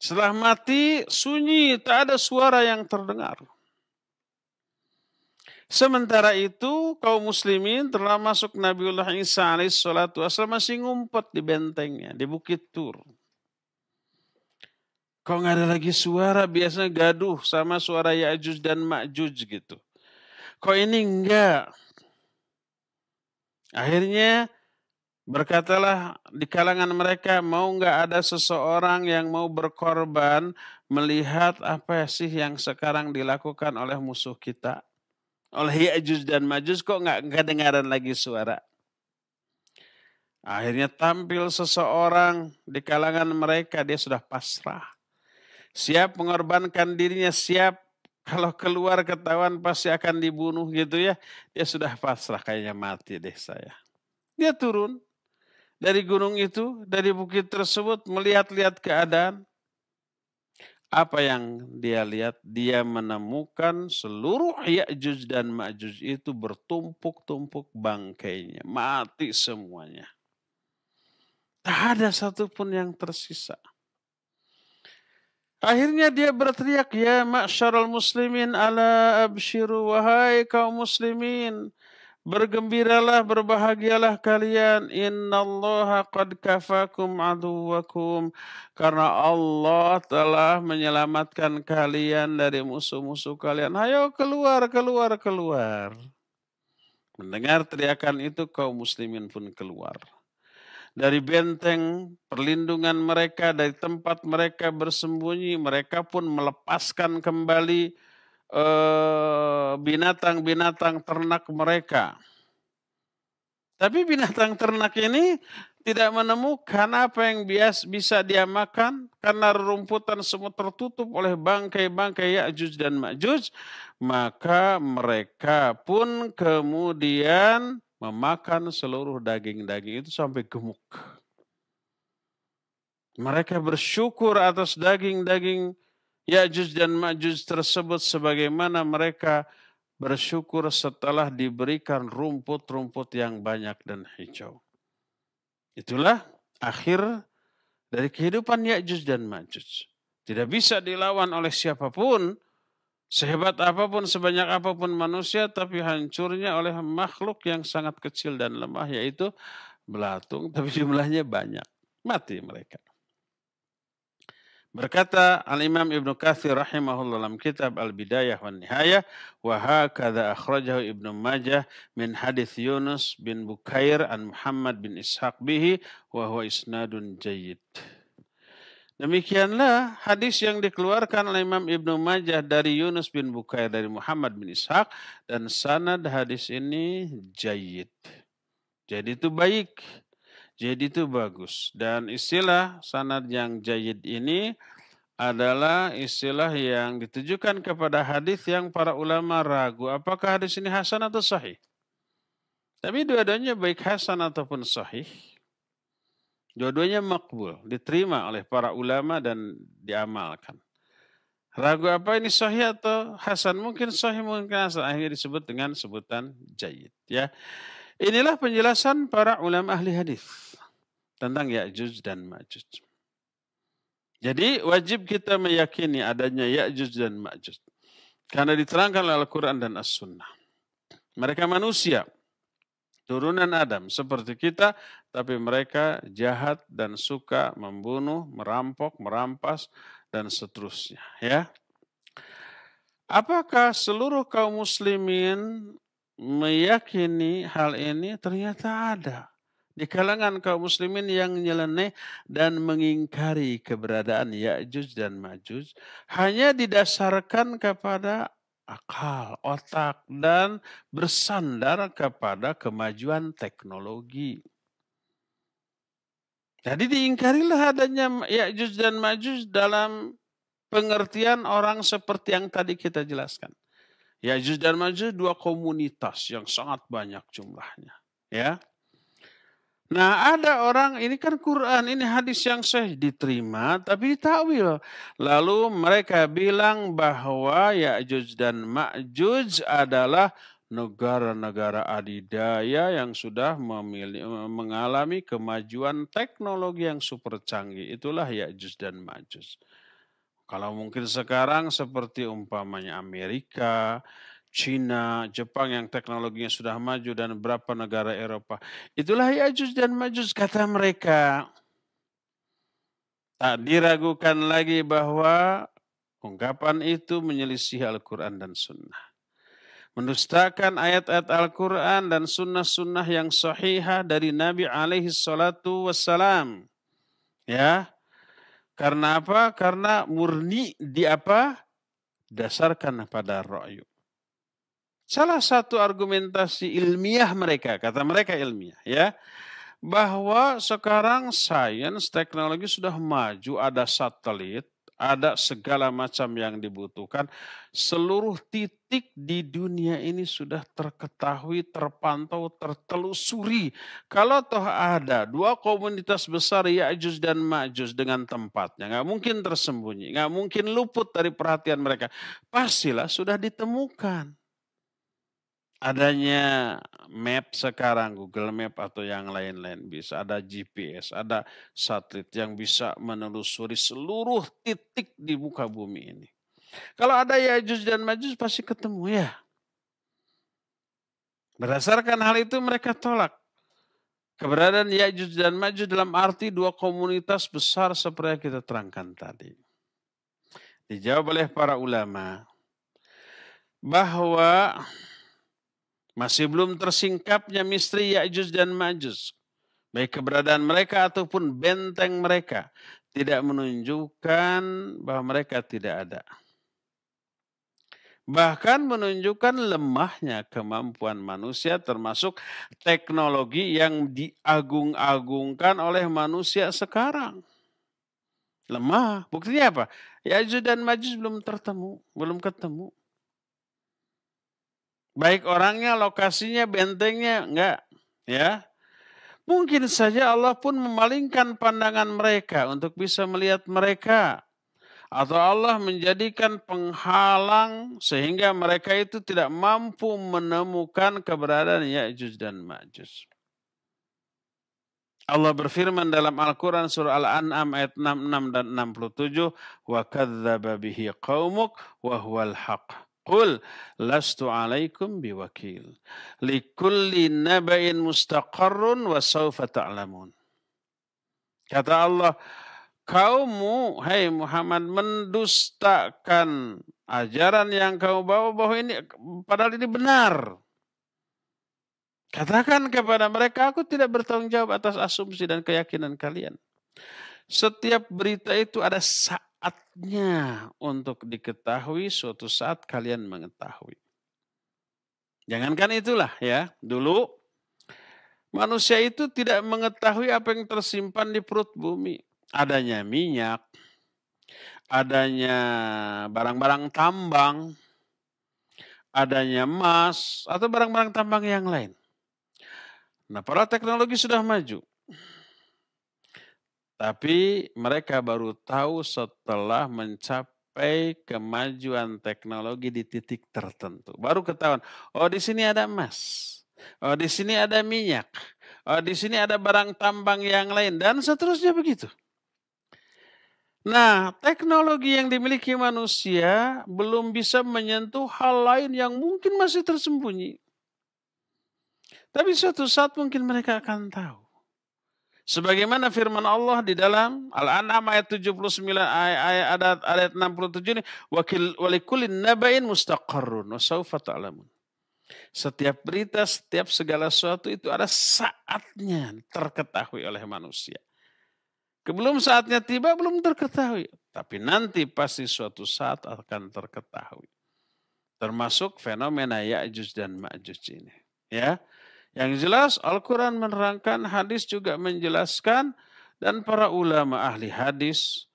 Setelah mati, sunyi, tak ada suara yang terdengar. Sementara itu, kaum muslimin termasuk Nabiullah Isa alaihissalatu wassalam masih ngumpet di bentengnya, di Bukit Tur. Kok nggak ada lagi suara, biasanya gaduh sama suara Ya'juj dan Ma'juj gitu. Kok ini enggak? Akhirnya berkatalah di kalangan mereka, mau nggak ada seseorang yang mau berkorban melihat apa sih yang sekarang dilakukan oleh musuh kita? Oleh Ya'juj dan Ma'juj, kok nggak kedengaran lagi suara? Akhirnya tampil seseorang di kalangan mereka, dia sudah pasrah. Siap mengorbankan dirinya, siap kalau keluar ketahuan pasti akan dibunuh gitu ya. Dia sudah pasrah, kayaknya mati deh saya. Dia turun dari gunung itu, dari bukit tersebut, melihat-lihat keadaan. Apa yang dia lihat? Dia menemukan seluruh Ya'juj dan Ma'juj itu bertumpuk-tumpuk bangkainya. Mati semuanya. Tak ada satupun yang tersisa. Akhirnya dia berteriak, ya ma'syarul muslimin ala abshiru, wahai kaum muslimin. Bergembiralah, berbahagialah kalian. Innallaha qad kafakum aduwakum. Karena Allah telah menyelamatkan kalian dari musuh-musuh kalian. Ayo keluar. Mendengar teriakan itu kaum muslimin pun keluar. Dari benteng perlindungan mereka, dari tempat mereka bersembunyi, mereka pun melepaskan kembali binatang-binatang ternak mereka. Tapi binatang ternak ini tidak menemukan apa yang bisa dia makan karena rerumputan semua tertutup oleh bangkai-bangkai Ya'juj dan Ma'juj. Maka mereka pun kemudian memakan seluruh daging-daging itu sampai gemuk. Mereka bersyukur atas daging-daging Ya'juj dan Ma'juj tersebut sebagaimana mereka bersyukur setelah diberikan rumput-rumput yang banyak dan hijau. Itulah akhir dari kehidupan Ya'juj dan Ma'juj. Tidak bisa dilawan oleh siapapun Sehebat apapun, sebanyak apapun manusia, tapi hancurnya oleh makhluk yang sangat kecil dan lemah, yaitu belatung, tapi jumlahnya banyak. Mati mereka. Berkata Al-Imam Ibnu Katsir rahimahullah dalam kitab Al-Bidayah wan Nihayah, wa hakadha akhrajahu Ibnu Majah min hadits Yunus bin Bukair an Muhammad bin Ishaq bihi wa huwa isnadun jayyid. Demikianlah hadis yang dikeluarkan oleh Imam Ibnu Majah dari Yunus bin Bukair dari Muhammad bin Ishaq, dan sanad hadis ini jayyid. Jadi itu baik. Jadi itu bagus. Dan istilah sanad yang jayyid ini adalah istilah yang ditujukan kepada hadis yang para ulama ragu apakah hadis ini hasan atau sahih. Tapi dua-duanya baik hasan ataupun sahih. Dua-duanya makbul, diterima oleh para ulama dan diamalkan. Ragu apa ini sahih atau hasan? Mungkin sahih, mungkin hasan. Akhirnya disebut dengan sebutan jayyid. Ya. Inilah penjelasan para ulama ahli hadis tentang Ya'juj dan Ma'juj. Jadi wajib kita meyakini adanya Ya'juj dan Ma'juj. Karena diterangkan oleh Al-Quran dan As-Sunnah. Mereka manusia, turunan Adam seperti kita, tapi mereka jahat dan suka membunuh, merampok, merampas, dan seterusnya. Ya. Apakah seluruh kaum muslimin meyakini hal ini? Ternyata ada di kalangan kaum muslimin yang nyeleneh dan mengingkari keberadaan Ya'juj dan Ma'juj hanya didasarkan kepada akal, otak, dan bersandar kepada kemajuan teknologi. Jadi diingkarilah adanya Ya'juj dan Ma'juj dalam pengertian orang seperti yang tadi kita jelaskan. Ya'juj dan Ma'juj dua komunitas yang sangat banyak jumlahnya. Ya. Nah ada orang, ini kan Quran, ini hadis yang sahih diterima tapi ditakwil. Lalu mereka bilang bahwa Ya'juj dan Ma'juj adalah negara-negara adidaya yang sudah mengalami kemajuan teknologi yang super canggih. Itulah Ya'juj dan Ma'juj. Kalau mungkin sekarang seperti umpamanya Amerika, Cina, Jepang yang teknologinya sudah maju dan beberapa negara Eropa. Itulah Ya'juj dan Ma'juj kata mereka. Tak diragukan lagi bahwa ungkapan itu menyelisih Al-Quran dan Sunnah. Mendustakan ayat-ayat Al-Quran dan sunnah-sunnah yang sahihah dari Nabi alaihi salatu wassalam. Ya. Karena apa? Karena murni di apa? Dasarkan pada ra'yu. Salah satu argumentasi ilmiah mereka, kata mereka ilmiah ya, bahwa sekarang sains teknologi sudah maju, ada satelit, ada segala macam yang dibutuhkan. Seluruh titik di dunia ini sudah terketahui, terpantau, tertelusuri. Kalau toh ada dua komunitas besar Ya'juj dan Ma'juj dengan tempatnya, nggak mungkin tersembunyi, nggak mungkin luput dari perhatian mereka. Pastilah sudah ditemukan. Adanya map sekarang, Google Map atau yang lain-lain, bisa ada GPS, ada satelit yang bisa menelusuri seluruh titik di muka bumi ini. Kalau ada Ya'juj dan Ma'juj pasti ketemu ya. Berdasarkan hal itu mereka tolak keberadaan Ya'juj dan Ma'juj dalam arti dua komunitas besar seperti yang kita terangkan tadi. Dijawab oleh para ulama bahwa masih belum tersingkapnya misteri Ya'juj dan Ma'juj. Baik keberadaan mereka ataupun benteng mereka tidak menunjukkan bahwa mereka tidak ada. Bahkan menunjukkan lemahnya kemampuan manusia termasuk teknologi yang diagung-agungkan oleh manusia sekarang. Lemah. Buktinya apa? Ya'juj dan Ma'juj belum ketemu. Baik orangnya, lokasinya, bentengnya, enggak. Ya. Mungkin saja Allah pun memalingkan pandangan mereka untuk bisa melihat mereka. Atau Allah menjadikan penghalang sehingga mereka itu tidak mampu menemukan keberadaan Ya'juj dan Ma'juj. Allah berfirman dalam Al-Quran surah Al-An'am ayat 66 dan 67, wa kadzdzaba bihi qaumuk wa huwal haq. Qul lastu alaikum biwakil. Likulli naba'in mustaqarrun wa sawfa ta'lamun. Kata Allah, kaummu, hai Muhammad, mendustakan ajaran yang kamu bawa bahwa ini, padahal ini benar. Katakan kepada mereka, aku tidak bertanggung jawab atas asumsi dan keyakinan kalian. Setiap berita itu ada saatnya untuk diketahui, suatu saat kalian mengetahui. Jangankan itulah ya, dulu manusia itu tidak mengetahui apa yang tersimpan di perut bumi. Adanya minyak, adanya barang-barang tambang, adanya emas, atau barang-barang tambang yang lain. Nah, para teknologi sudah maju. Tapi mereka baru tahu setelah mencapai kemajuan teknologi di titik tertentu. Baru ketahuan, oh di sini ada emas, oh di sini ada minyak, oh di sini ada barang tambang yang lain, dan seterusnya begitu. Nah, teknologi yang dimiliki manusia belum bisa menyentuh hal lain yang mungkin masih tersembunyi. Tapi suatu saat mungkin mereka akan tahu. Sebagaimana firman Allah di dalam Al-An'am ayat 79 ayat 67 ini, walikulin naba'in mustaqarrun wa sawfa ta'lamun. Setiap berita, setiap segala sesuatu itu ada saatnya terketahui oleh manusia. Sebelum saatnya tiba belum terketahui, tapi nanti pasti suatu saat akan terketahui. Termasuk fenomena Ya'juj dan Ma'juj ini, ya. Yang jelas Al-Quran menerangkan, hadis juga menjelaskan, dan para ulama ahli hadis,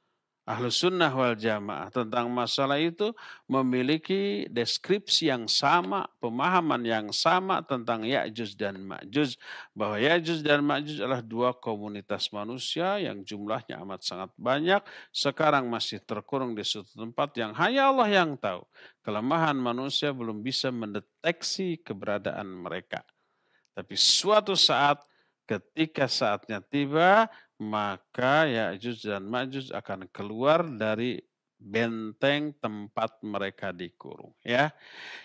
Ahlus Sunnah wal Jamaah tentang masalah itu memiliki deskripsi yang sama, pemahaman yang sama tentang Ya'juj dan Ma'juj. Bahwa Ya'juj dan Ma'juj adalah dua komunitas manusia yang jumlahnya amat sangat banyak. Sekarang masih terkurung di suatu tempat yang hanya Allah yang tahu. Kelemahan manusia belum bisa mendeteksi keberadaan mereka. Tapi suatu saat ketika saatnya tiba, maka Ya'juj dan Ma'juj akan keluar dari benteng tempat mereka dikurung. Ya,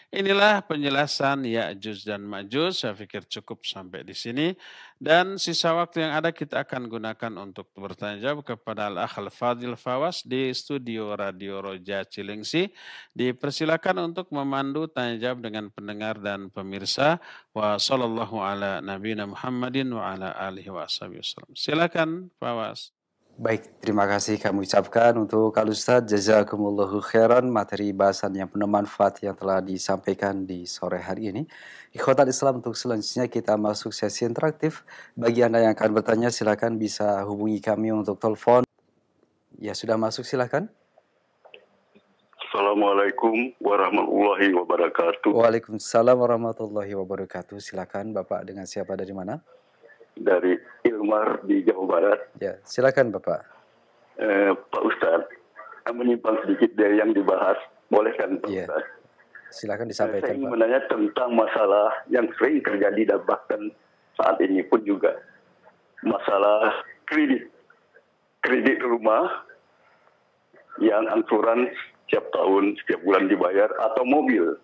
inilah penjelasan Ya'juj dan Ma'juj. Saya pikir cukup sampai di sini. Dan sisa waktu yang ada kita akan gunakan untuk bertanya jawab kepada Al-Akh Al-Fadil Fawas di studio Radio Roja Cilengsi. Dipersilakan untuk memandu tanya jawab dengan pendengar dan pemirsa. Wa sallallahu ala nabiyina Muhammadin wa ala alihi wa wasallam. Silakan Fawas. Baik, terima kasih kami ucapkan untuk Kak Ustadz. Jazakumullahu khairan, materi bahasan yang penuh manfaat yang telah disampaikan di sore hari ini. Ikhwatal Islam, untuk selanjutnya kita masuk sesi interaktif. Bagi Anda yang akan bertanya, silakan bisa hubungi kami untuk telepon. Ya, sudah masuk, silakan. Assalamualaikum warahmatullahi wabarakatuh. Waalaikumsalam warahmatullahi wabarakatuh. Silakan Bapak, dengan siapa, dari mana? Dari Ilmar di Jawa Barat. Ya, silakan Bapak. Pak Ustadz, menyimpang sedikit dari yang dibahas, boleh kan Pak Iya. Ustadz? Silakan disampaikan, Saya ingin Pak. menanya tentang masalah yang sering terjadi dan bahkan saat ini pun juga masalah kredit rumah yang angsuran setiap tahun, setiap bulan dibayar, atau mobil.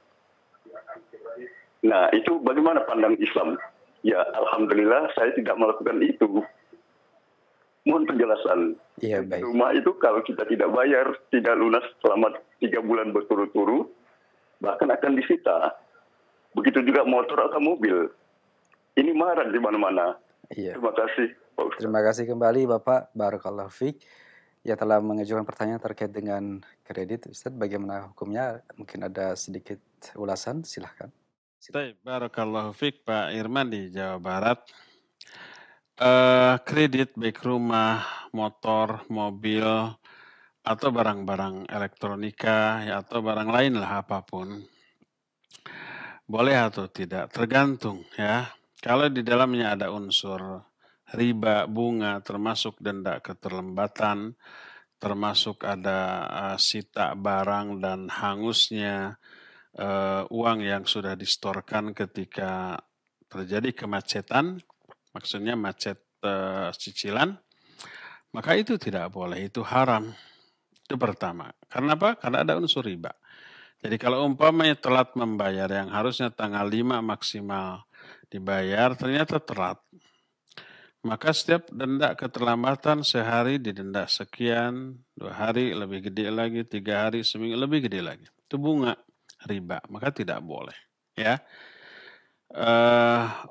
Nah, itu bagaimana pandang Islam? Ya, alhamdulillah saya tidak melakukan itu. Mohon penjelasan. Iya, baik. Rumah itu kalau kita tidak bayar, tidak lunas selama 3 bulan berturut-turut, bahkan akan disita. Begitu juga motor atau mobil. Ini marak di mana-mana. Iya. Terima kasih, Pak Ustaz. Terima kasih kembali Bapak Barakallahu Fiik yang telah mengajukan pertanyaan terkait dengan kredit. Ustaz, bagaimana hukumnya? Mungkin ada sedikit ulasan, silahkan. Baik, Barakallahu Fiik Pak Irman di Jawa Barat. Kredit baik rumah, motor, mobil, atau barang-barang elektronika, ya, atau barang lain lah apapun. Boleh atau tidak, tergantung ya. Kalau di dalamnya ada unsur riba, bunga, termasuk denda keterlambatan, termasuk ada sita barang dan hangusnya uang yang sudah distorkan ketika terjadi kemacetan, maksudnya macet cicilan, maka itu tidak boleh, itu haram. Itu pertama. Karena apa? Karena ada unsur riba. Jadi kalau umpamanya telat membayar yang harusnya tanggal 5 maksimal dibayar, ternyata telat. Maka setiap denda keterlambatan sehari didenda sekian, 2 hari lebih gede lagi, 3 hari, seminggu lebih gede lagi. Itu bunga riba, maka tidak boleh. Ya,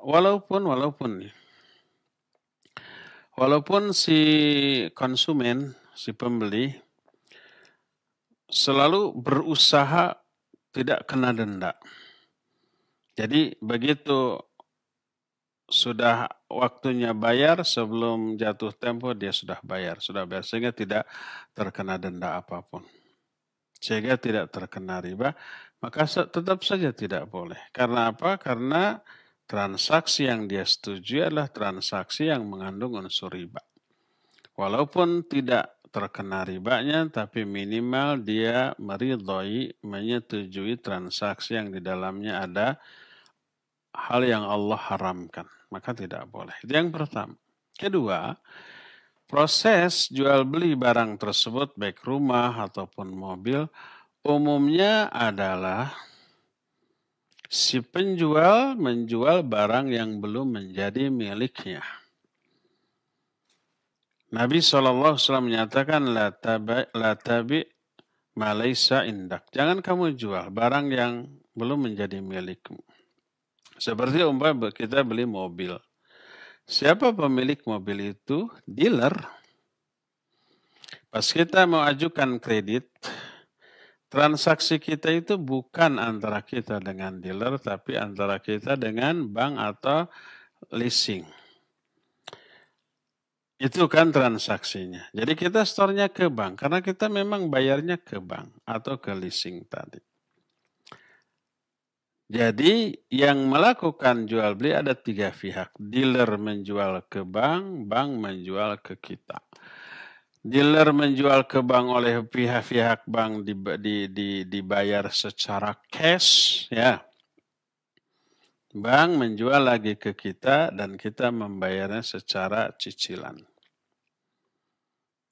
walaupun si konsumen, si pembeli selalu berusaha tidak kena denda. Jadi begitu sudah waktunya bayar, sebelum jatuh tempo dia sudah bayar sehingga tidak terkena denda apapun, sehingga tidak terkena riba, maka tetap saja tidak boleh. Karena apa? Karena transaksi yang dia setujui adalah transaksi yang mengandung unsur riba. Walaupun tidak terkena ribanya, tapi minimal dia meridhoi, menyetujui transaksi yang di dalamnya ada hal yang Allah haramkan, maka tidak boleh. Itu yang pertama. Kedua, proses jual beli barang tersebut, baik rumah ataupun mobil, umumnya adalah si penjual menjual barang yang belum menjadi miliknya. Nabi SAW menyatakan, la tabi ma laysa indak. Jangan kamu jual barang yang belum menjadi milikmu. Seperti umpama kita beli mobil. Siapa pemilik mobil itu? Dealer. Pas kita mau ajukan kredit, transaksi kita itu bukan antara kita dengan dealer, tapi antara kita dengan bank atau leasing. Itu kan transaksinya. Jadi kita store-nya ke bank, karena kita memang bayarnya ke bank atau ke leasing tadi. Jadi yang melakukan jual beli ada 3 pihak. Dealer menjual ke bank, bank menjual ke kita. Dealer menjual ke bank oleh pihak-pihak bank dibayar secara cash, ya. Bank menjual lagi ke kita dan kita membayarnya secara cicilan.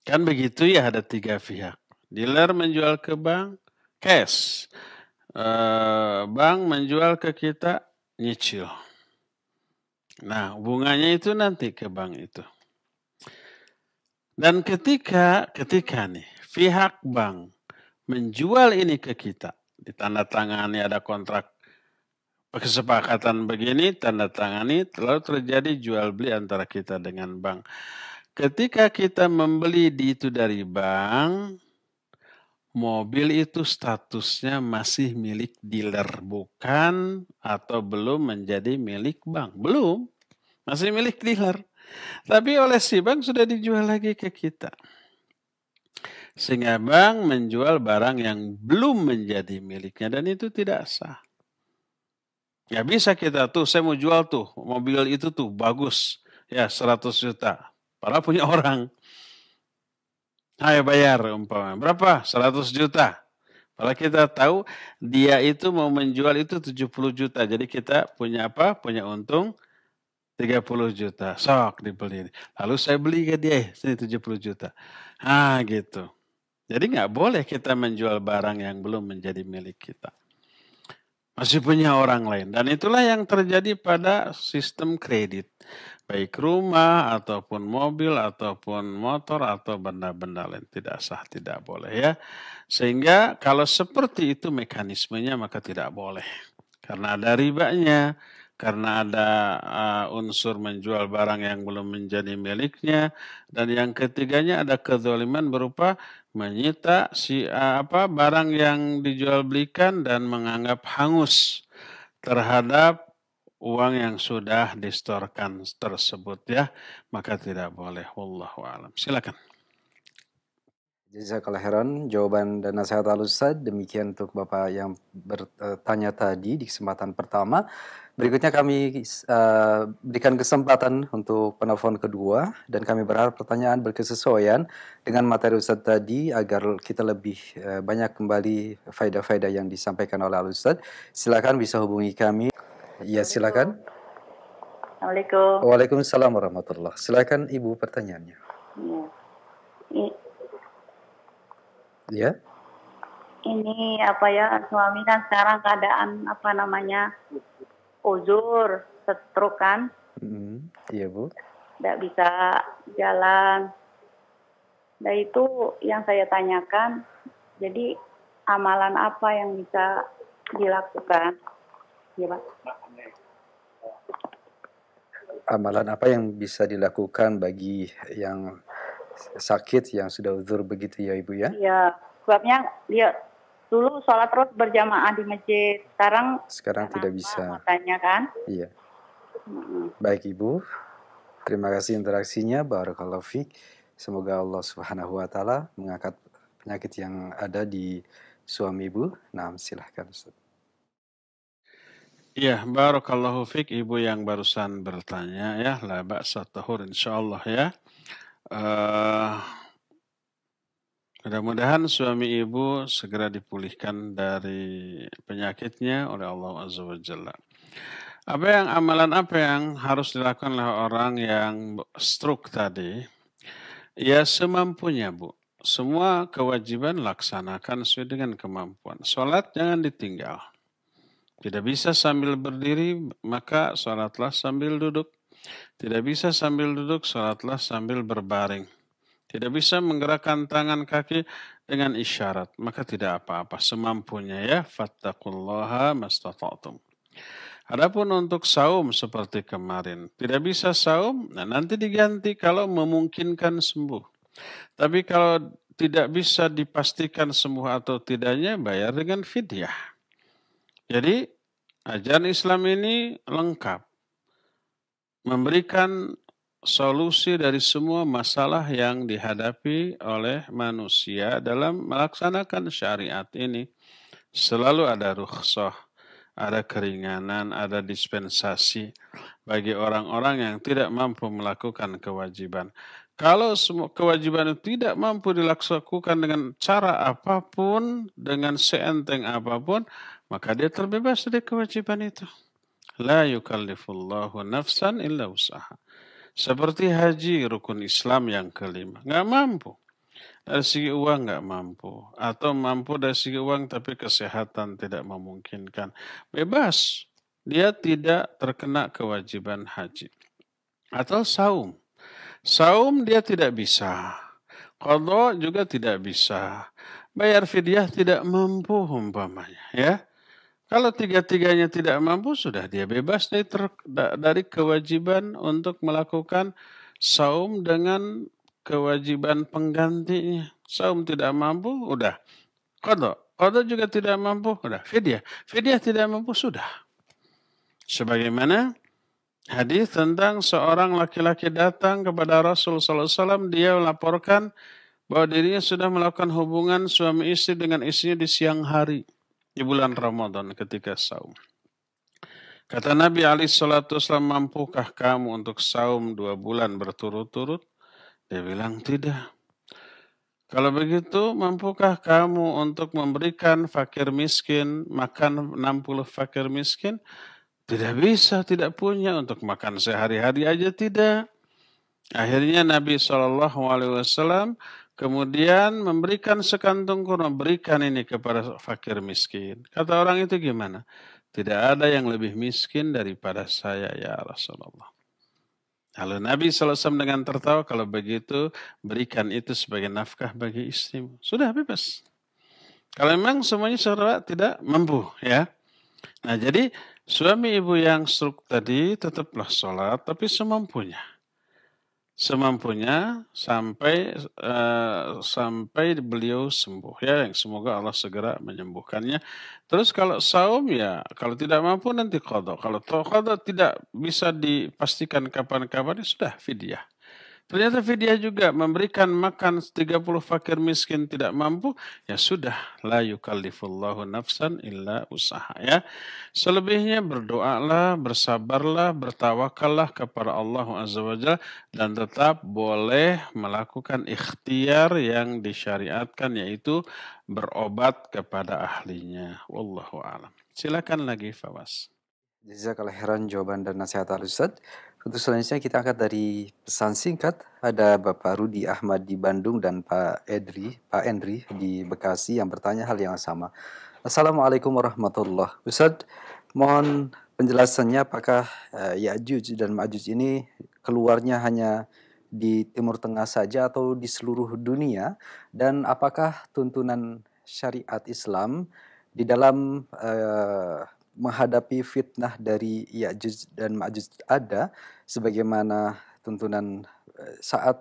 Kan begitu ya, ada 3 pihak. Dealer menjual ke bank, cash. Bank menjual ke kita, nyicil. Nah, bunganya itu nanti ke bank itu. Dan ketika nih, pihak bank menjual ini ke kita, ditandatangani ada kontrak kesepakatan begini, tanda tangani, lalu terjadi jual beli antara kita dengan bank. Ketika kita membeli itu dari bank, mobil itu statusnya masih milik dealer, bukan atau belum menjadi milik bank. Belum, masih milik dealer. Tapi oleh si bank sudah dijual lagi ke kita. Sehingga bank menjual barang yang belum menjadi miliknya dan itu tidak sah. Ya bisa kita tuh, saya mau jual tuh, mobil itu tuh bagus, ya 100 juta. Padahal punya orang. Ayo bayar umpamanya. Berapa? 100 juta. Padahal kita tahu dia itu mau menjual itu 70 juta. Jadi kita punya apa? Punya untung 30 juta. Sok dibeli. Lalu saya beli ke dia, sini 70 juta. Gitu. Jadi nggak boleh kita menjual barang yang belum menjadi milik kita. Masih punya orang lain. Dan itulah yang terjadi pada sistem kredit. Baik rumah, ataupun mobil, ataupun motor, atau benda-benda lain. Tidak sah, tidak boleh ya. Sehingga kalau seperti itu mekanismenya maka tidak boleh. Karena ada ribanya, karena ada unsur menjual barang yang belum menjadi miliknya. Dan yang ketiganya ada kezaliman berupa menyita barang yang dijual belikan dan menganggap hangus terhadap uang yang sudah distorkan tersebut ya, maka tidak boleh. Wallahu a'lam. Silakan. Jazakallah khairan jawaban dan nasihat Al-Ustadz. Demikian untuk Bapak yang bertanya tadi di kesempatan pertama. Berikutnya kami berikan kesempatan untuk penelpon kedua dan kami berharap pertanyaan berkesesuaian dengan materi Ustadz tadi agar kita lebih banyak kembali faedah-faedah yang disampaikan oleh Al-Ustadz. Silakan bisa hubungi kami. Ya, silakan. Assalamualaikum. Waalaikumsalam warahmatullah. Silakan Ibu pertanyaannya. Ya. I- Ya. Ini apa ya, suami kan sekarang keadaan apa namanya uzur, stroke kan, Iya Bu. tidak bisa jalan. Nah itu yang saya tanyakan, jadi amalan apa yang bisa dilakukan? Ya Pak. Amalan apa yang bisa dilakukan bagi yang sakit yang sudah uzur begitu ya Ibu ya? Iya, sebabnya dia dulu sholat terus berjamaah di masjid, sekarang tidak bisa. Makanya kan? Iya. Baik Ibu, terima kasih interaksinya. Barakallahu fiik. Semoga Allah Subhanahu wa taala mengangkat penyakit yang ada di suami Ibu. Nah, silahkan Ustaz. Iya, barakallahu fiik Ibu yang barusan bertanya ya, la ba'sa tahur insyaallah ya. Mudah-mudahan suami Ibu segera dipulihkan dari penyakitnya oleh Allah Azza wa Jalla. Amalan apa yang harus dilakukan oleh orang yang stroke tadi? Ya semampunya Bu. Semua kewajiban laksanakan sesuai dengan kemampuan. Sholat jangan ditinggal. Tidak bisa sambil berdiri, maka sholatlah sambil duduk. Tidak bisa sambil duduk, sholatlah sambil berbaring. Tidak bisa menggerakkan tangan kaki dengan isyarat, maka tidak apa-apa, semampunya ya. Fattaqullaha mastata'tum. Adapun untuk saum seperti kemarin, tidak bisa saum, nah nanti diganti kalau memungkinkan sembuh. Tapi kalau tidak bisa dipastikan sembuh atau tidaknya, bayar dengan fidyah. Jadi ajaran Islam ini lengkap, memberikan solusi dari semua masalah yang dihadapi oleh manusia dalam melaksanakan syariat ini. Selalu ada rukhsah, ada keringanan, ada dispensasi bagi orang-orang yang tidak mampu melakukan kewajiban. Kalau semua kewajiban itu tidak mampu dilakukan dengan cara apapun, dengan seenteng apapun, maka dia terbebas dari kewajiban itu. La yukallifullahu nafsan illa usaha. Seperti haji rukun Islam yang kelima. Nggak mampu. Dari segi uang nggak mampu. Atau mampu dari segi uang tapi kesehatan tidak memungkinkan. Bebas. Dia tidak terkena kewajiban haji. Atau saum. Saum dia tidak bisa. Qadha juga tidak bisa. Bayar fidyah tidak mampu umpamanya. Ya. Kalau tiga-tiganya tidak mampu, sudah dia bebas dari kewajiban untuk melakukan saum dengan kewajiban penggantinya. Saum tidak mampu, udah. Qadha. Qadha juga tidak mampu, udah. Fidyah. Fidyah tidak mampu, sudah. Sebagaimana hadis tentang seorang laki-laki datang kepada Rasul SAW, dia melaporkan bahwa dirinya sudah melakukan hubungan suami istri dengan istrinya di siang hari. Di bulan Ramadan ketika saum. Kata Nabi SAW, mampukah kamu untuk saum 2 bulan berturut-turut? Dia bilang tidak. Kalau begitu, mampukah kamu untuk memberikan fakir miskin, makan 60 fakir miskin? Tidak bisa, tidak punya. Untuk makan sehari-hari aja tidak. Akhirnya Nabi SAW kemudian memberikan sekantung kurma, berikan ini kepada fakir miskin. Kata orang itu gimana? Tidak ada yang lebih miskin daripada saya ya Rasulullah. Lalu Nabi SAW dengan tertawa, kalau begitu berikan itu sebagai nafkah bagi istrimu. Sudah bebas. Kalau memang semuanya saudara tidak mampu ya. Nah jadi suami ibu yang stroke tadi tetaplah sholat tapi semampunya. Semampunya sampai beliau sembuh ya, yang semoga Allah segera menyembuhkannya. Terus kalau saum ya kalau tidak mampu nanti qadha. Kalau qadha tidak bisa dipastikan kapan-kapan ya sudah fidyah. Ternyata fidyah juga memberikan makan 30 fakir miskin tidak mampu, ya sudah, la yukallifullahu nafsan illa usaha ya. Selebihnya berdoalah, bersabarlah, bertawakallah kepada Allah Azza wa Jalla dan tetap boleh melakukan ikhtiar yang disyariatkan yaitu berobat kepada ahlinya. Wallahu a'lam. Silakan lagi Fawaz. Jazakallahu khairan jawaban dan nasihat Ustaz. Untuk selanjutnya kita angkat dari pesan singkat. Ada Bapak Rudi Ahmad di Bandung dan Pak Endri di Bekasi yang bertanya hal yang sama. Assalamualaikum warahmatullahi wabarakatuh. Ustadz, mohon penjelasannya apakah Ya'juj dan Ma'juj ini keluarnya hanya di Timur Tengah saja atau di seluruh dunia, dan apakah tuntunan syariat Islam di dalam menghadapi fitnah dari Ya'juj dan Ma'juj ada sebagaimana tuntunan saat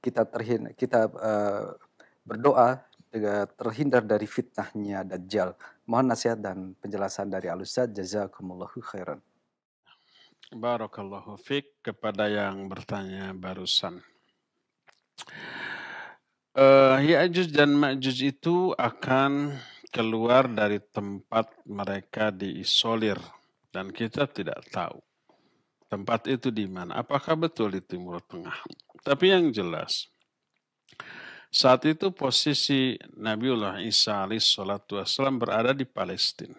kita berdoa terhindar dari fitnahnya Dajjal. Mohon nasihat dan penjelasan dari Al-Ustadz. Jazakumullahu khairan. Barakallahu fiq kepada yang bertanya barusan. Ya'juj dan Ma'juj itu akan keluar dari tempat mereka diisolir dan kita tidak tahu tempat itu di mana. Apakah betul di Timur Tengah? Tapi yang jelas saat itu posisi Nabiullah Isa alaihissalatu wassalam berada di Palestina.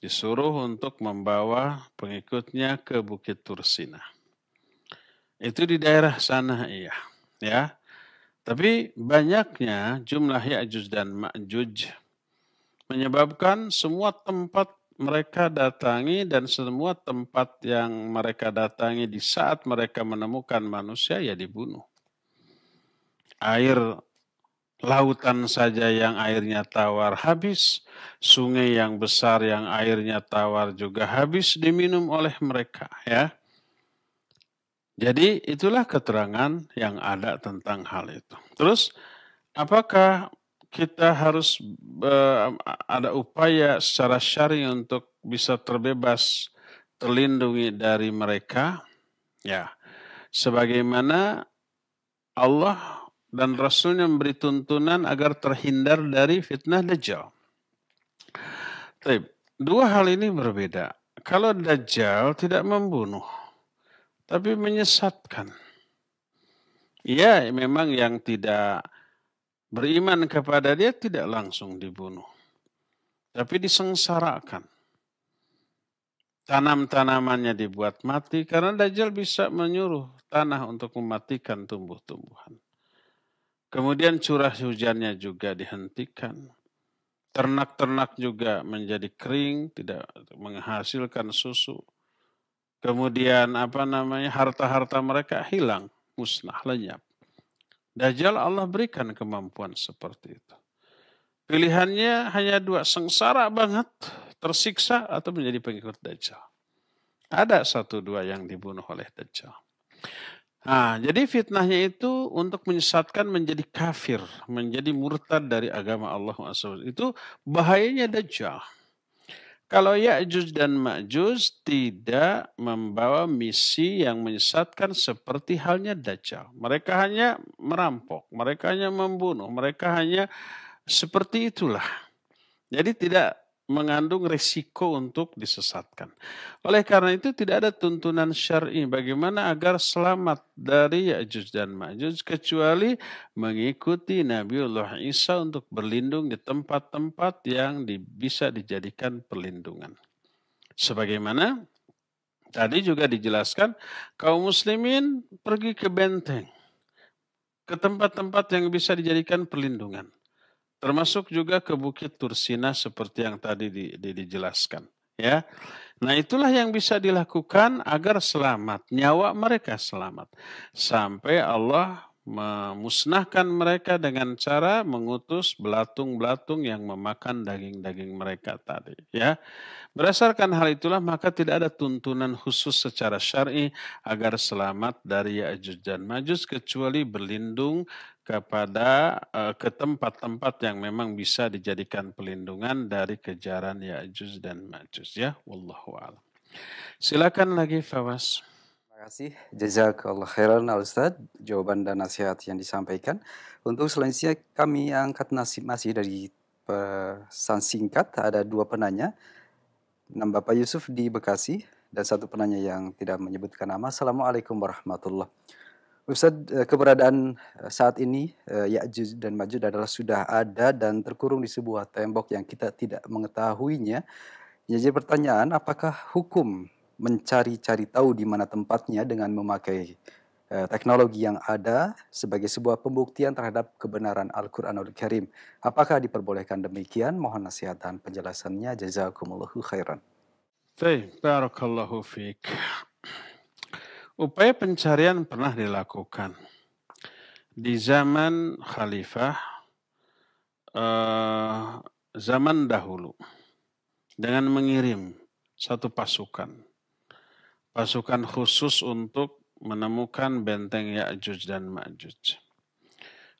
Disuruh untuk membawa pengikutnya ke Bukit Tursina. Itu di daerah sana ya. Tapi banyaknya jumlah Ya'juj dan Ma'juj menyebabkan semua tempat mereka datangi dan semua tempat yang mereka datangi di saat mereka menemukan manusia ya dibunuh. Air lautan saja yang airnya tawar habis, sungai yang besar yang airnya tawar juga habis diminum oleh mereka ya. Jadi itulah keterangan yang ada tentang hal itu. Terus apakah kita harus ada upaya secara syar'i untuk bisa terbebas, terlindungi dari mereka? Ya, sebagaimana Allah dan Rasulnya memberi tuntunan agar terhindar dari fitnah Dajjal. Dua hal ini berbeda. Kalau Dajjal tidak membunuh, tapi menyesatkan. Ya, memang yang tidak beriman kepada dia tidak langsung dibunuh, tapi disengsarakan. Tanam-tanamannya dibuat mati karena Dajjal bisa menyuruh tanah untuk mematikan tumbuh-tumbuhan. Kemudian curah hujannya juga dihentikan. Ternak-ternak juga menjadi kering, tidak menghasilkan susu. Kemudian harta-harta mereka hilang, musnah, lenyap. Dajjal Allah berikan kemampuan seperti itu. Pilihannya hanya dua, sengsara banget, tersiksa atau menjadi pengikut Dajjal. Ada 1-2 yang dibunuh oleh Dajjal. Nah, jadi fitnahnya itu untuk menyesatkan menjadi kafir, menjadi murtad dari agama Allah SWT. Itu bahayanya Dajjal. Kalau Ya'juj dan Ma'juj tidak membawa misi yang menyesatkan seperti halnya Dajjal. Mereka hanya merampok, mereka hanya membunuh, mereka hanya seperti itulah. Jadi tidak mengandung risiko untuk disesatkan. Oleh karena itu tidak ada tuntunan syar'i bagaimana agar selamat dari Ya'juj dan Ma'juj kecuali mengikuti Nabiullah Isa untuk berlindung di tempat-tempat yang bisa dijadikan perlindungan. Sebagaimana tadi juga dijelaskan, kaum muslimin pergi ke benteng, ke tempat-tempat yang bisa dijadikan perlindungan. Termasuk juga ke Bukit Tursina seperti yang tadi dijelaskan. Ya, nah itulah yang bisa dilakukan agar selamat, nyawa mereka selamat. Sampai Allah memusnahkan mereka dengan cara mengutus belatung-belatung yang memakan daging-daging mereka tadi. Ya, berdasarkan hal itulah maka tidak ada tuntunan khusus secara syar'i agar selamat dari Ya'juj dan Ma'juj kecuali berlindung ke tempat-tempat yang memang bisa dijadikan pelindungan dari kejaran Ya'juj dan Ma'juj ya. Wallahu a'lam. Silakan lagi Fawaz. Terima kasih. Jazakallah khairan Al-Ustadz, jawaban dan nasihat yang disampaikan. Untuk selanjutnya kami angkat masih dari pesan singkat. Ada 2 penanya. Bapak Yusuf di Bekasi dan 1 penanya yang tidak menyebutkan nama. Assalamualaikum warahmatullahi wabarakatuh. Ustadz, keberadaan saat ini Ya'juj dan Ma'juj adalah sudah ada dan terkurung di sebuah tembok yang kita tidak mengetahuinya. Jadi pertanyaan, apakah hukum mencari-cari tahu di mana tempatnya dengan memakai teknologi yang ada sebagai sebuah pembuktian terhadap kebenaran Al-Quranul Karim. Apakah diperbolehkan demikian? Mohon nasihat dan penjelasannya. Jazakumullahu khairan. Baik, barakallahu fiik. Upaya pencarian pernah dilakukan di zaman khalifah, zaman dahulu, dengan mengirim satu pasukan khusus untuk menemukan benteng Ya'juj dan Ma'juj.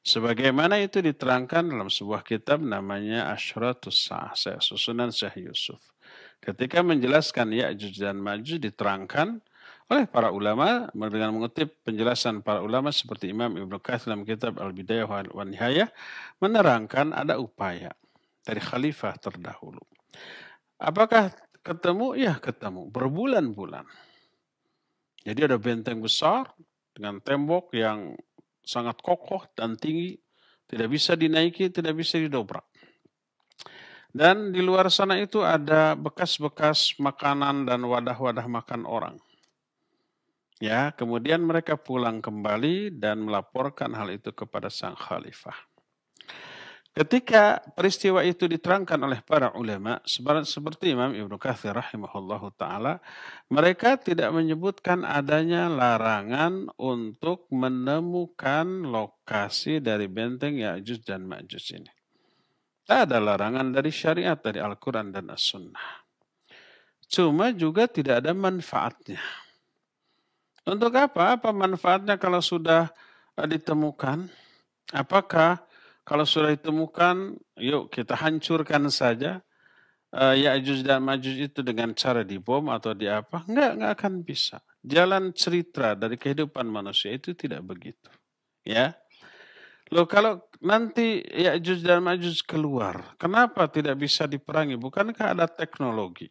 Sebagaimana itu diterangkan dalam sebuah kitab namanya Asyratus Sa'ah, susunan Syekh Yusuf. Ketika menjelaskan Ya'juj dan Ma'juj diterangkan oleh para ulama dengan mengutip penjelasan para ulama seperti Imam Ibnu Katsir dalam kitab Al-Bidayah wa Nihayah menerangkan ada upaya dari khalifah terdahulu. Apakah ketemu? Ya ketemu, berbulan-bulan. Jadi ada benteng besar dengan tembok yang sangat kokoh dan tinggi, tidak bisa dinaiki, tidak bisa didobrak. Dan di luar sana itu ada bekas-bekas makanan dan wadah-wadah makan orang. Ya, kemudian mereka pulang kembali dan melaporkan hal itu kepada sang khalifah. Ketika peristiwa itu diterangkan oleh para ulama, seperti Imam Ibnu Katsir rahimahullahu ta'ala, mereka tidak menyebutkan adanya larangan untuk menemukan lokasi dari benteng Ya'juj dan Ma'juj ini. Tak ada larangan dari syariat, dari Al-Quran dan As-Sunnah. Cuma juga tidak ada manfaatnya. Untuk apa? Apa manfaatnya kalau sudah ditemukan? Apakah kalau sudah ditemukan, yuk kita hancurkan saja Ya'juj dan Ma'juj itu dengan cara dibom atau di apa? Enggak akan bisa. Jalan cerita dari kehidupan manusia itu tidak begitu. Ya. Loh kalau nanti Ya'juj dan Ma'juj keluar, kenapa tidak bisa diperangi? Bukankah ada teknologi?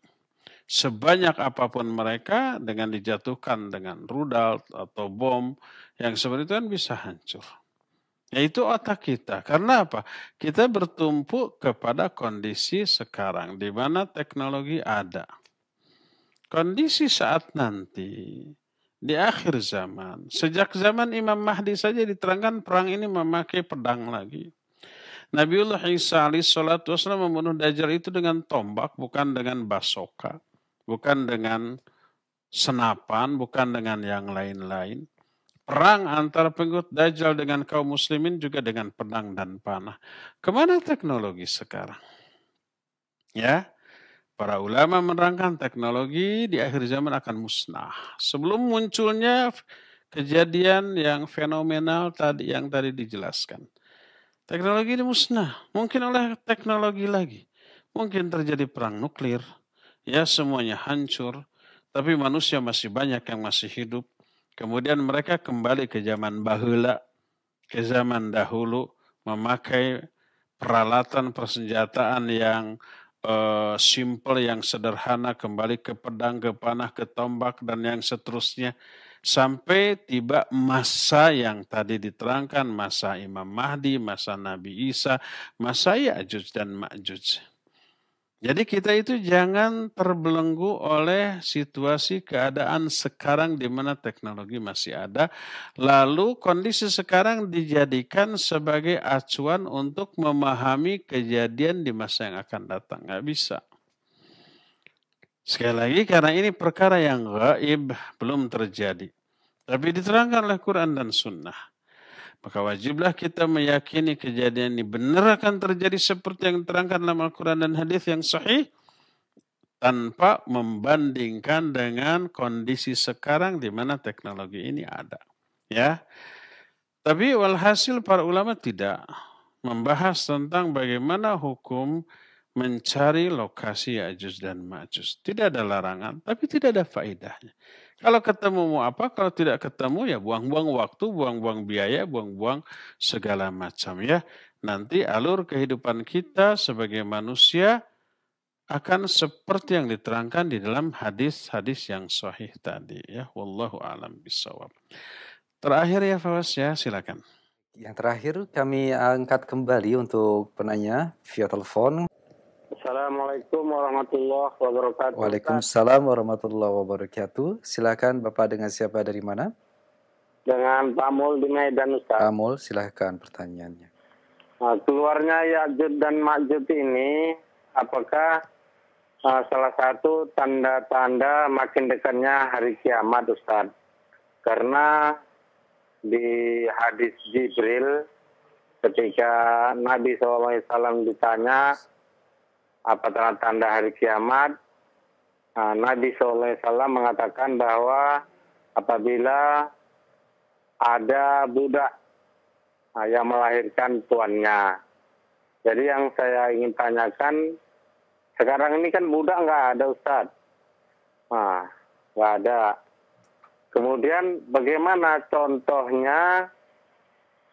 Sebanyak apapun mereka dengan dijatuhkan dengan rudal atau bom yang seperti itu kan bisa hancur. Yaitu otak kita. Karena apa? Kita bertumpu kepada kondisi sekarang di mana teknologi ada. Kondisi saat nanti di akhir zaman, sejak zaman Imam Mahdi saja diterangkan perang ini memakai pedang lagi. Nabiullah Isa alaihissalatu wassalam membunuh Dajjal itu dengan tombak, bukan dengan basoka, bukan dengan senapan, bukan dengan yang lain-lain. Perang antara pengikut Dajjal dengan kaum muslimin juga dengan pedang dan panah. Kemana teknologi sekarang? Ya, para ulama menerangkan teknologi di akhir zaman akan musnah. Sebelum munculnya kejadian yang fenomenal yang tadi dijelaskan. Teknologi ini musnah. Mungkin oleh teknologi lagi. Mungkin terjadi perang nuklir. Ya, semuanya hancur. Tapi manusia masih banyak yang masih hidup. Kemudian mereka kembali ke zaman baheula, ke zaman dahulu, memakai peralatan persenjataan yang simple, yang sederhana, kembali ke pedang, ke panah, ke tombak, dan yang seterusnya. Sampai tiba masa yang tadi diterangkan, masa Imam Mahdi, masa Nabi Isa, masa Ya'juj dan Ma'juj. Jadi kita itu jangan terbelenggu oleh situasi keadaan sekarang di mana teknologi masih ada. Lalu kondisi sekarang dijadikan sebagai acuan untuk memahami kejadian di masa yang akan datang. Nggak bisa. Sekali lagi karena ini perkara yang gaib, belum terjadi. Tapi diterangkan oleh Quran dan Sunnah. Maka wajiblah kita meyakini kejadian ini benar akan terjadi seperti yang diterangkan dalam Al-Quran dan hadis yang sahih, tanpa membandingkan dengan kondisi sekarang di mana teknologi ini ada. Ya, tapi walhasil para ulama tidak membahas tentang bagaimana hukum mencari lokasi Ya'juj dan Ma'juj. Tidak ada larangan, tapi tidak ada faedahnya. Kalau ketemu mau apa, kalau tidak ketemu ya buang-buang waktu, buang-buang biaya, buang-buang segala macam ya. Nanti alur kehidupan kita sebagai manusia akan seperti yang diterangkan di dalam hadis-hadis yang sahih tadi ya. Wallahu a'lam bishawab. Terakhir ya Fawaz ya, silakan. Yang terakhir kami angkat kembali untuk penanya via telepon. Assalamualaikum Assalamualaikum warahmatullahi wabarakatuh. Waalaikumsalam warahmatullahi wabarakatuh. Silakan Bapak, dengan siapa, dari mana? Dengan Pak Mul di Medan, Ustaz. Pak Mul, silakan pertanyaannya. Nah, keluarnya Ya'juj dan Ma'juj ini, apakah salah satu tanda-tanda makin dekatnya hari kiamat, Ustaz? Karena di hadis Jibril, ketika Nabi SAW ditanya apa tanda-tanda hari kiamat, Nabi SAW mengatakan bahwa apabila ada budak yang melahirkan tuannya. Jadi yang saya ingin tanyakan, sekarang ini kan budak nggak ada, Ustaz. Nggak ada. Kemudian bagaimana contohnya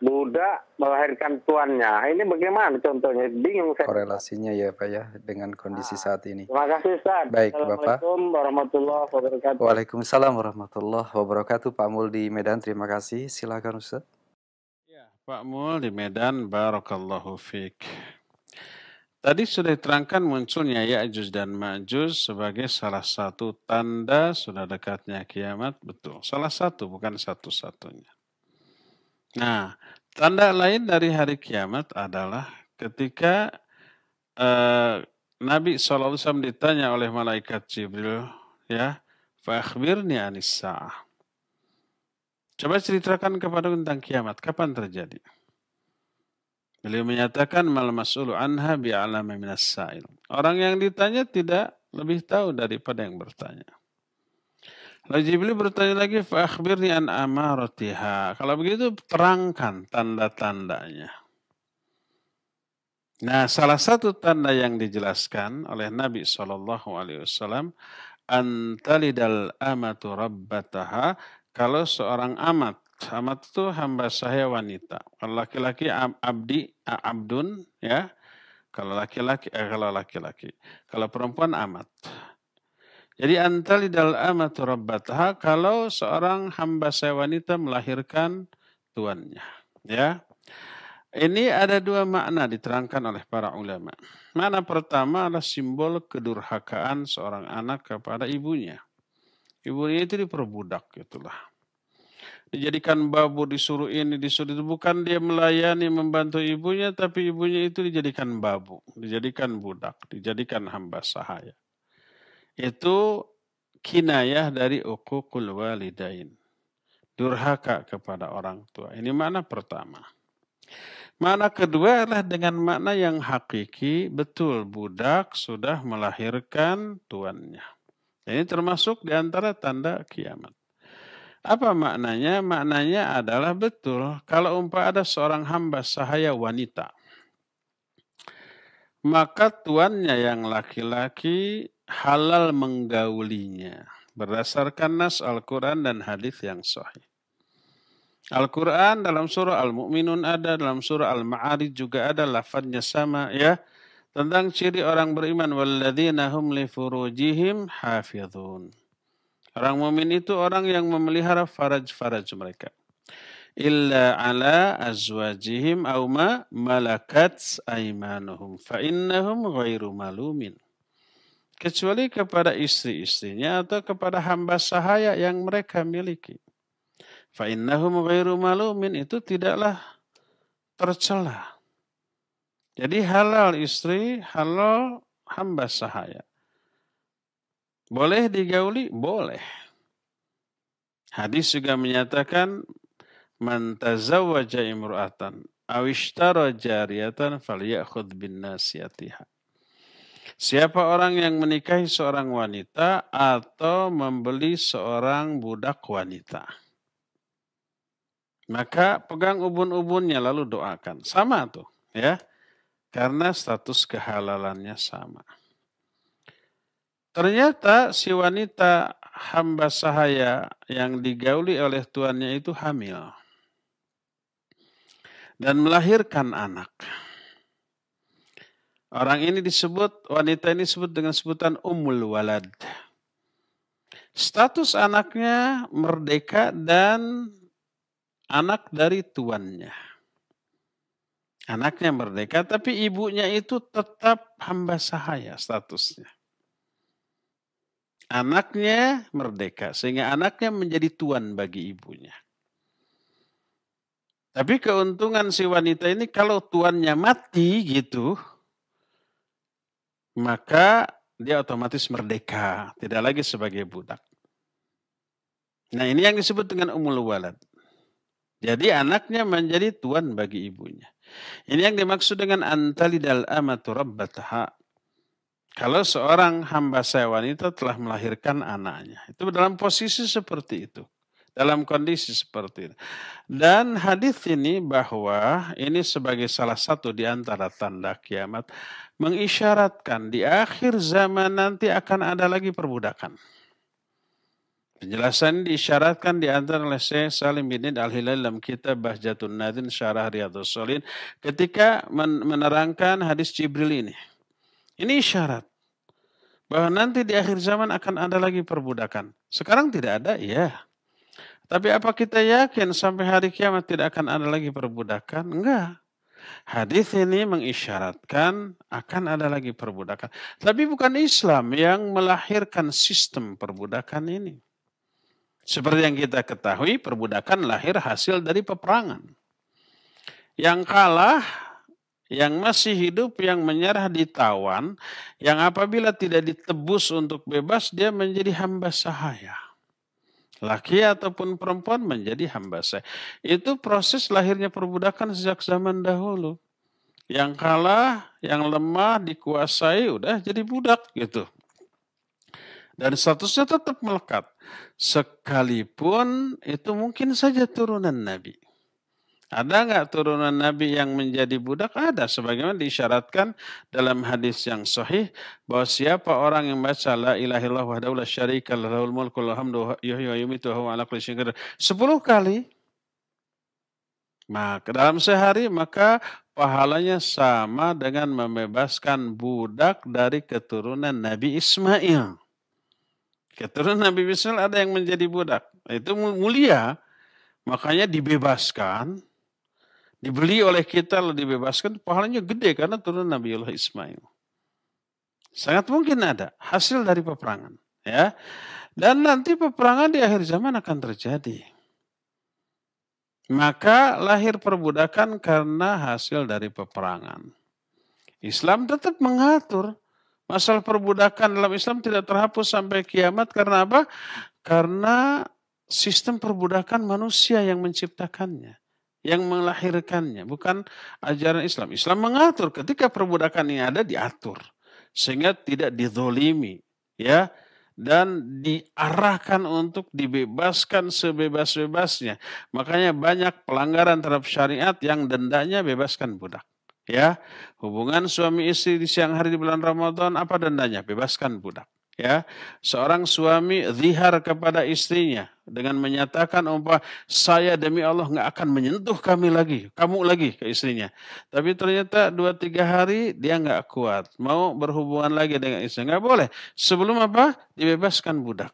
budak melahirkan tuannya? Ini bagaimana contohnya? Bingung saya. Korelasinya ya Pak ya dengan kondisi saat ini. Terima kasih, Ustaz. Baik, Bapak. Assalamualaikum warahmatullahi wabarakatuh. Waalaikumsalam warahmatullahi wabarakatuh. Pak Mul di Medan, terima kasih. Silakan Ustaz. Ya, Pak Mul di Medan, barakallahu fiik. Tadi sudah diterangkan munculnya Ya'juj dan Ma'juj sebagai salah satu tanda sudah dekatnya kiamat, betul. Salah satu, bukan satu-satunya. Nah, tanda lain dari hari kiamat adalah ketika Nabi SAW ditanya oleh malaikat Jibril, ya, fa akhbirni anis sa'ah. Coba ceritakan kepada tentang kiamat, kapan terjadi? Beliau menyatakan mal mas'ulu anha bi'alama minas sa'il. Orang yang ditanya tidak lebih tahu daripada yang bertanya. Lalu Jibril bertanya lagi, fa akhbirni an amaratiha. Kalau begitu terangkan tanda-tandanya. Nah, salah satu tanda yang dijelaskan oleh Nabi SAW, antalidal amatu rabbataha, kalau seorang amat itu hamba sahaya wanita. Kalau laki-laki abdun, ya. Kalau laki-laki. Kalau perempuan amat. Jadi antalidal amatu rabbataha, kalau seorang hamba sahaya wanita melahirkan tuannya, ya. Ini ada dua makna diterangkan oleh para ulama. Makna pertama adalah simbol kedurhakaan seorang anak kepada ibunya. Ibunya itu diperbudak, gitulah. Dijadikan babu, disuruh ini, disuruh itu. Bukan dia melayani, membantu ibunya, tapi ibunya itu dijadikan babu, dijadikan budak, dijadikan hamba sahaya. Itu kinayah dari uququl walidain. Durhaka kepada orang tua. Ini makna pertama. Makna kedua adalah dengan makna yang hakiki, betul budak sudah melahirkan tuannya. Ini termasuk di antara tanda kiamat. Apa maknanya? Maknanya adalah betul kalau ada seorang hamba sahaya wanita, maka tuannya yang laki-laki halal menggaulinya berdasarkan nas Al-Quran dan hadis yang sahih. Al-Quran dalam surah Al-Mu'minun ada, dalam surah Al-Ma'arij juga ada, lafadznya sama, ya, tentang ciri orang beriman, walladzina hum li furujihim hafizun. Orang mukmin itu orang yang memelihara faraj-faraj mereka. Illa ala azwajihim aw ma malakat aymanuhum fa innahum ghairu malumin. Kecuali kepada istri-istrinya atau kepada hamba sahaya yang mereka miliki. Fa innahum ghairu malumin, itu tidaklah tercela. Jadi halal istri, halal hamba sahaya. Boleh digauli? Boleh. Hadis juga menyatakan, man tazawwaja imru'atan aw ishtara jariyatan falyakhudh bin nasiyatiha. Siapa orang yang menikahi seorang wanita atau membeli seorang budak wanita, maka pegang ubun-ubunnya lalu doakan. Sama tuh, ya. Karena status kehalalannya sama. Ternyata si wanita hamba sahaya yang digauli oleh tuannya itu hamil dan melahirkan anak. Wanita ini disebut dengan sebutan Ummul Walad. Status anaknya merdeka dan anak dari tuannya. Anaknya merdeka, tapi ibunya itu tetap hamba sahaya statusnya. Anaknya merdeka, sehingga anaknya menjadi tuan bagi ibunya. Tapi keuntungan si wanita ini kalau tuannya mati gitu, maka dia otomatis merdeka, tidak lagi sebagai budak. Nah ini yang disebut dengan umul walad. Jadi anaknya menjadi tuan bagi ibunya. Ini yang dimaksud dengan antalidal amatu rabbataha. Kalau seorang hamba saya wanita telah melahirkan anaknya, itu dalam posisi seperti itu, dalam kondisi seperti itu. Dan hadis ini bahwa ini sebagai salah satu di antara tanda kiamat, mengisyaratkan di akhir zaman nanti akan ada lagi perbudakan. Penjelasan diisyaratkan di antara oleh Syekh Salim bin Al-Hilal dalam kitab Bahjatun Nadin Syarah Riyadhus Shalihin ketika menerangkan hadis Jibril ini. Ini isyarat bahwa nanti di akhir zaman akan ada lagi perbudakan. Sekarang tidak ada, ya. Tapi apa kita yakin sampai hari kiamat tidak akan ada lagi perbudakan? Enggak. Hadis ini mengisyaratkan akan ada lagi perbudakan. Tapi bukan Islam yang melahirkan sistem perbudakan ini. Seperti yang kita ketahui, perbudakan lahir hasil dari peperangan. Yang kalah, yang masih hidup, yang menyerah ditawan, yang apabila tidak ditebus untuk bebas, dia menjadi hamba sahaya. Laki ataupun perempuan menjadi hamba sahaya. Itu proses lahirnya perbudakan sejak zaman dahulu. Yang kalah, yang lemah, dikuasai, udah jadi budak gitu. Dan statusnya tetap melekat. Sekalipun itu mungkin saja turunan Nabi. Ada nggak turunan Nabi yang menjadi budak? Ada, sebagaimana diisyaratkan dalam hadis yang sahih bahwa siapa orang yang baca la ilaha illallah wahdahu la syarika lahu lahul mulku wa hamdu yuhyi wa yumiitu wa huwa ala kulli syai'in qadir 10 kali, maka dalam sehari, maka pahalanya sama dengan membebaskan budak dari keturunan Nabi Ismail. Keturunan Nabi Ismail ada yang menjadi budak. Itu mulia, makanya dibebaskan. Dibeli oleh kita lalu dibebaskan, pahalanya gede karena turun Nabiullah Ismail. Sangat mungkin ada hasil dari peperangan, ya. Dan nanti peperangan di akhir zaman akan terjadi. Maka lahir perbudakan karena hasil dari peperangan. Islam tetap mengatur masalah perbudakan dalam Islam tidak terhapus sampai kiamat. Karena apa? Karena sistem perbudakan manusia yang menciptakannya, yang melahirkannya, bukan ajaran Islam. Islam mengatur ketika perbudakan ini ada, diatur sehingga tidak dizolimi, ya, dan diarahkan untuk dibebaskan sebebas-bebasnya. Makanya banyak pelanggaran terhadap syariat yang dendanya bebaskan budak. Ya, hubungan suami istri di siang hari di bulan Ramadan, apa dendanya? Bebaskan budak. Ya, seorang suami zihar kepada istrinya dengan menyatakan saya demi Allah nggak akan menyentuh kamu lagi ke istrinya. Tapi ternyata 2-3 hari dia nggak kuat, mau berhubungan lagi dengan istrinya, nggak boleh. Sebelum apa? Dibebaskan budak.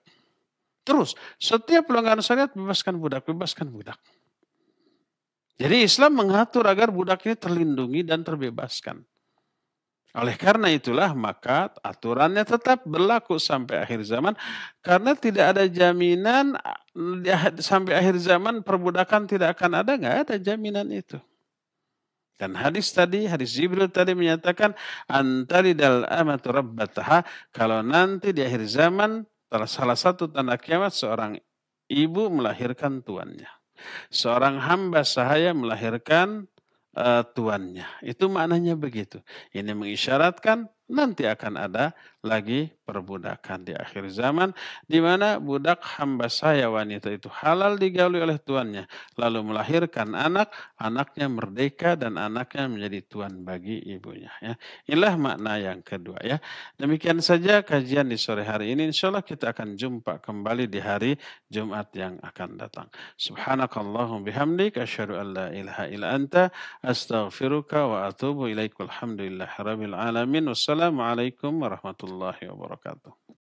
Terus setiap pelanggaran syariat bebaskan budak. Jadi Islam mengatur agar budak ini terlindungi dan terbebaskan. Oleh karena itulah maka aturannya tetap berlaku sampai akhir zaman, karena tidak ada jaminan sampai akhir zaman perbudakan tidak akan ada, nggak ada jaminan itu. Dan hadis Jibril tadi menyatakan antalidal amatu rabbataha, kalau nanti di akhir zaman salah satu tanda kiamat seorang ibu melahirkan tuannya, seorang hamba sahaya melahirkan tuannya. Itu maknanya begitu. Ini mengisyaratkan nanti akan ada lagi perbudakan di akhir zaman, di mana budak hamba sahaya wanita itu halal digauli oleh tuannya, lalu melahirkan anaknya merdeka dan anaknya menjadi tuan bagi ibunya. Ya. Inilah makna yang kedua. Ya. Demikian saja kajian di sore hari ini. Insya Allah kita akan jumpa kembali di hari Jumat yang akan datang. Subhanakallahum bihamdik asyhadu an la ilaha illa anta astaghfiruka wa atubu ilaik. Alhamdulillahirabbil alamin. Wassalamualaikum warahmatullahi wabarakatuh.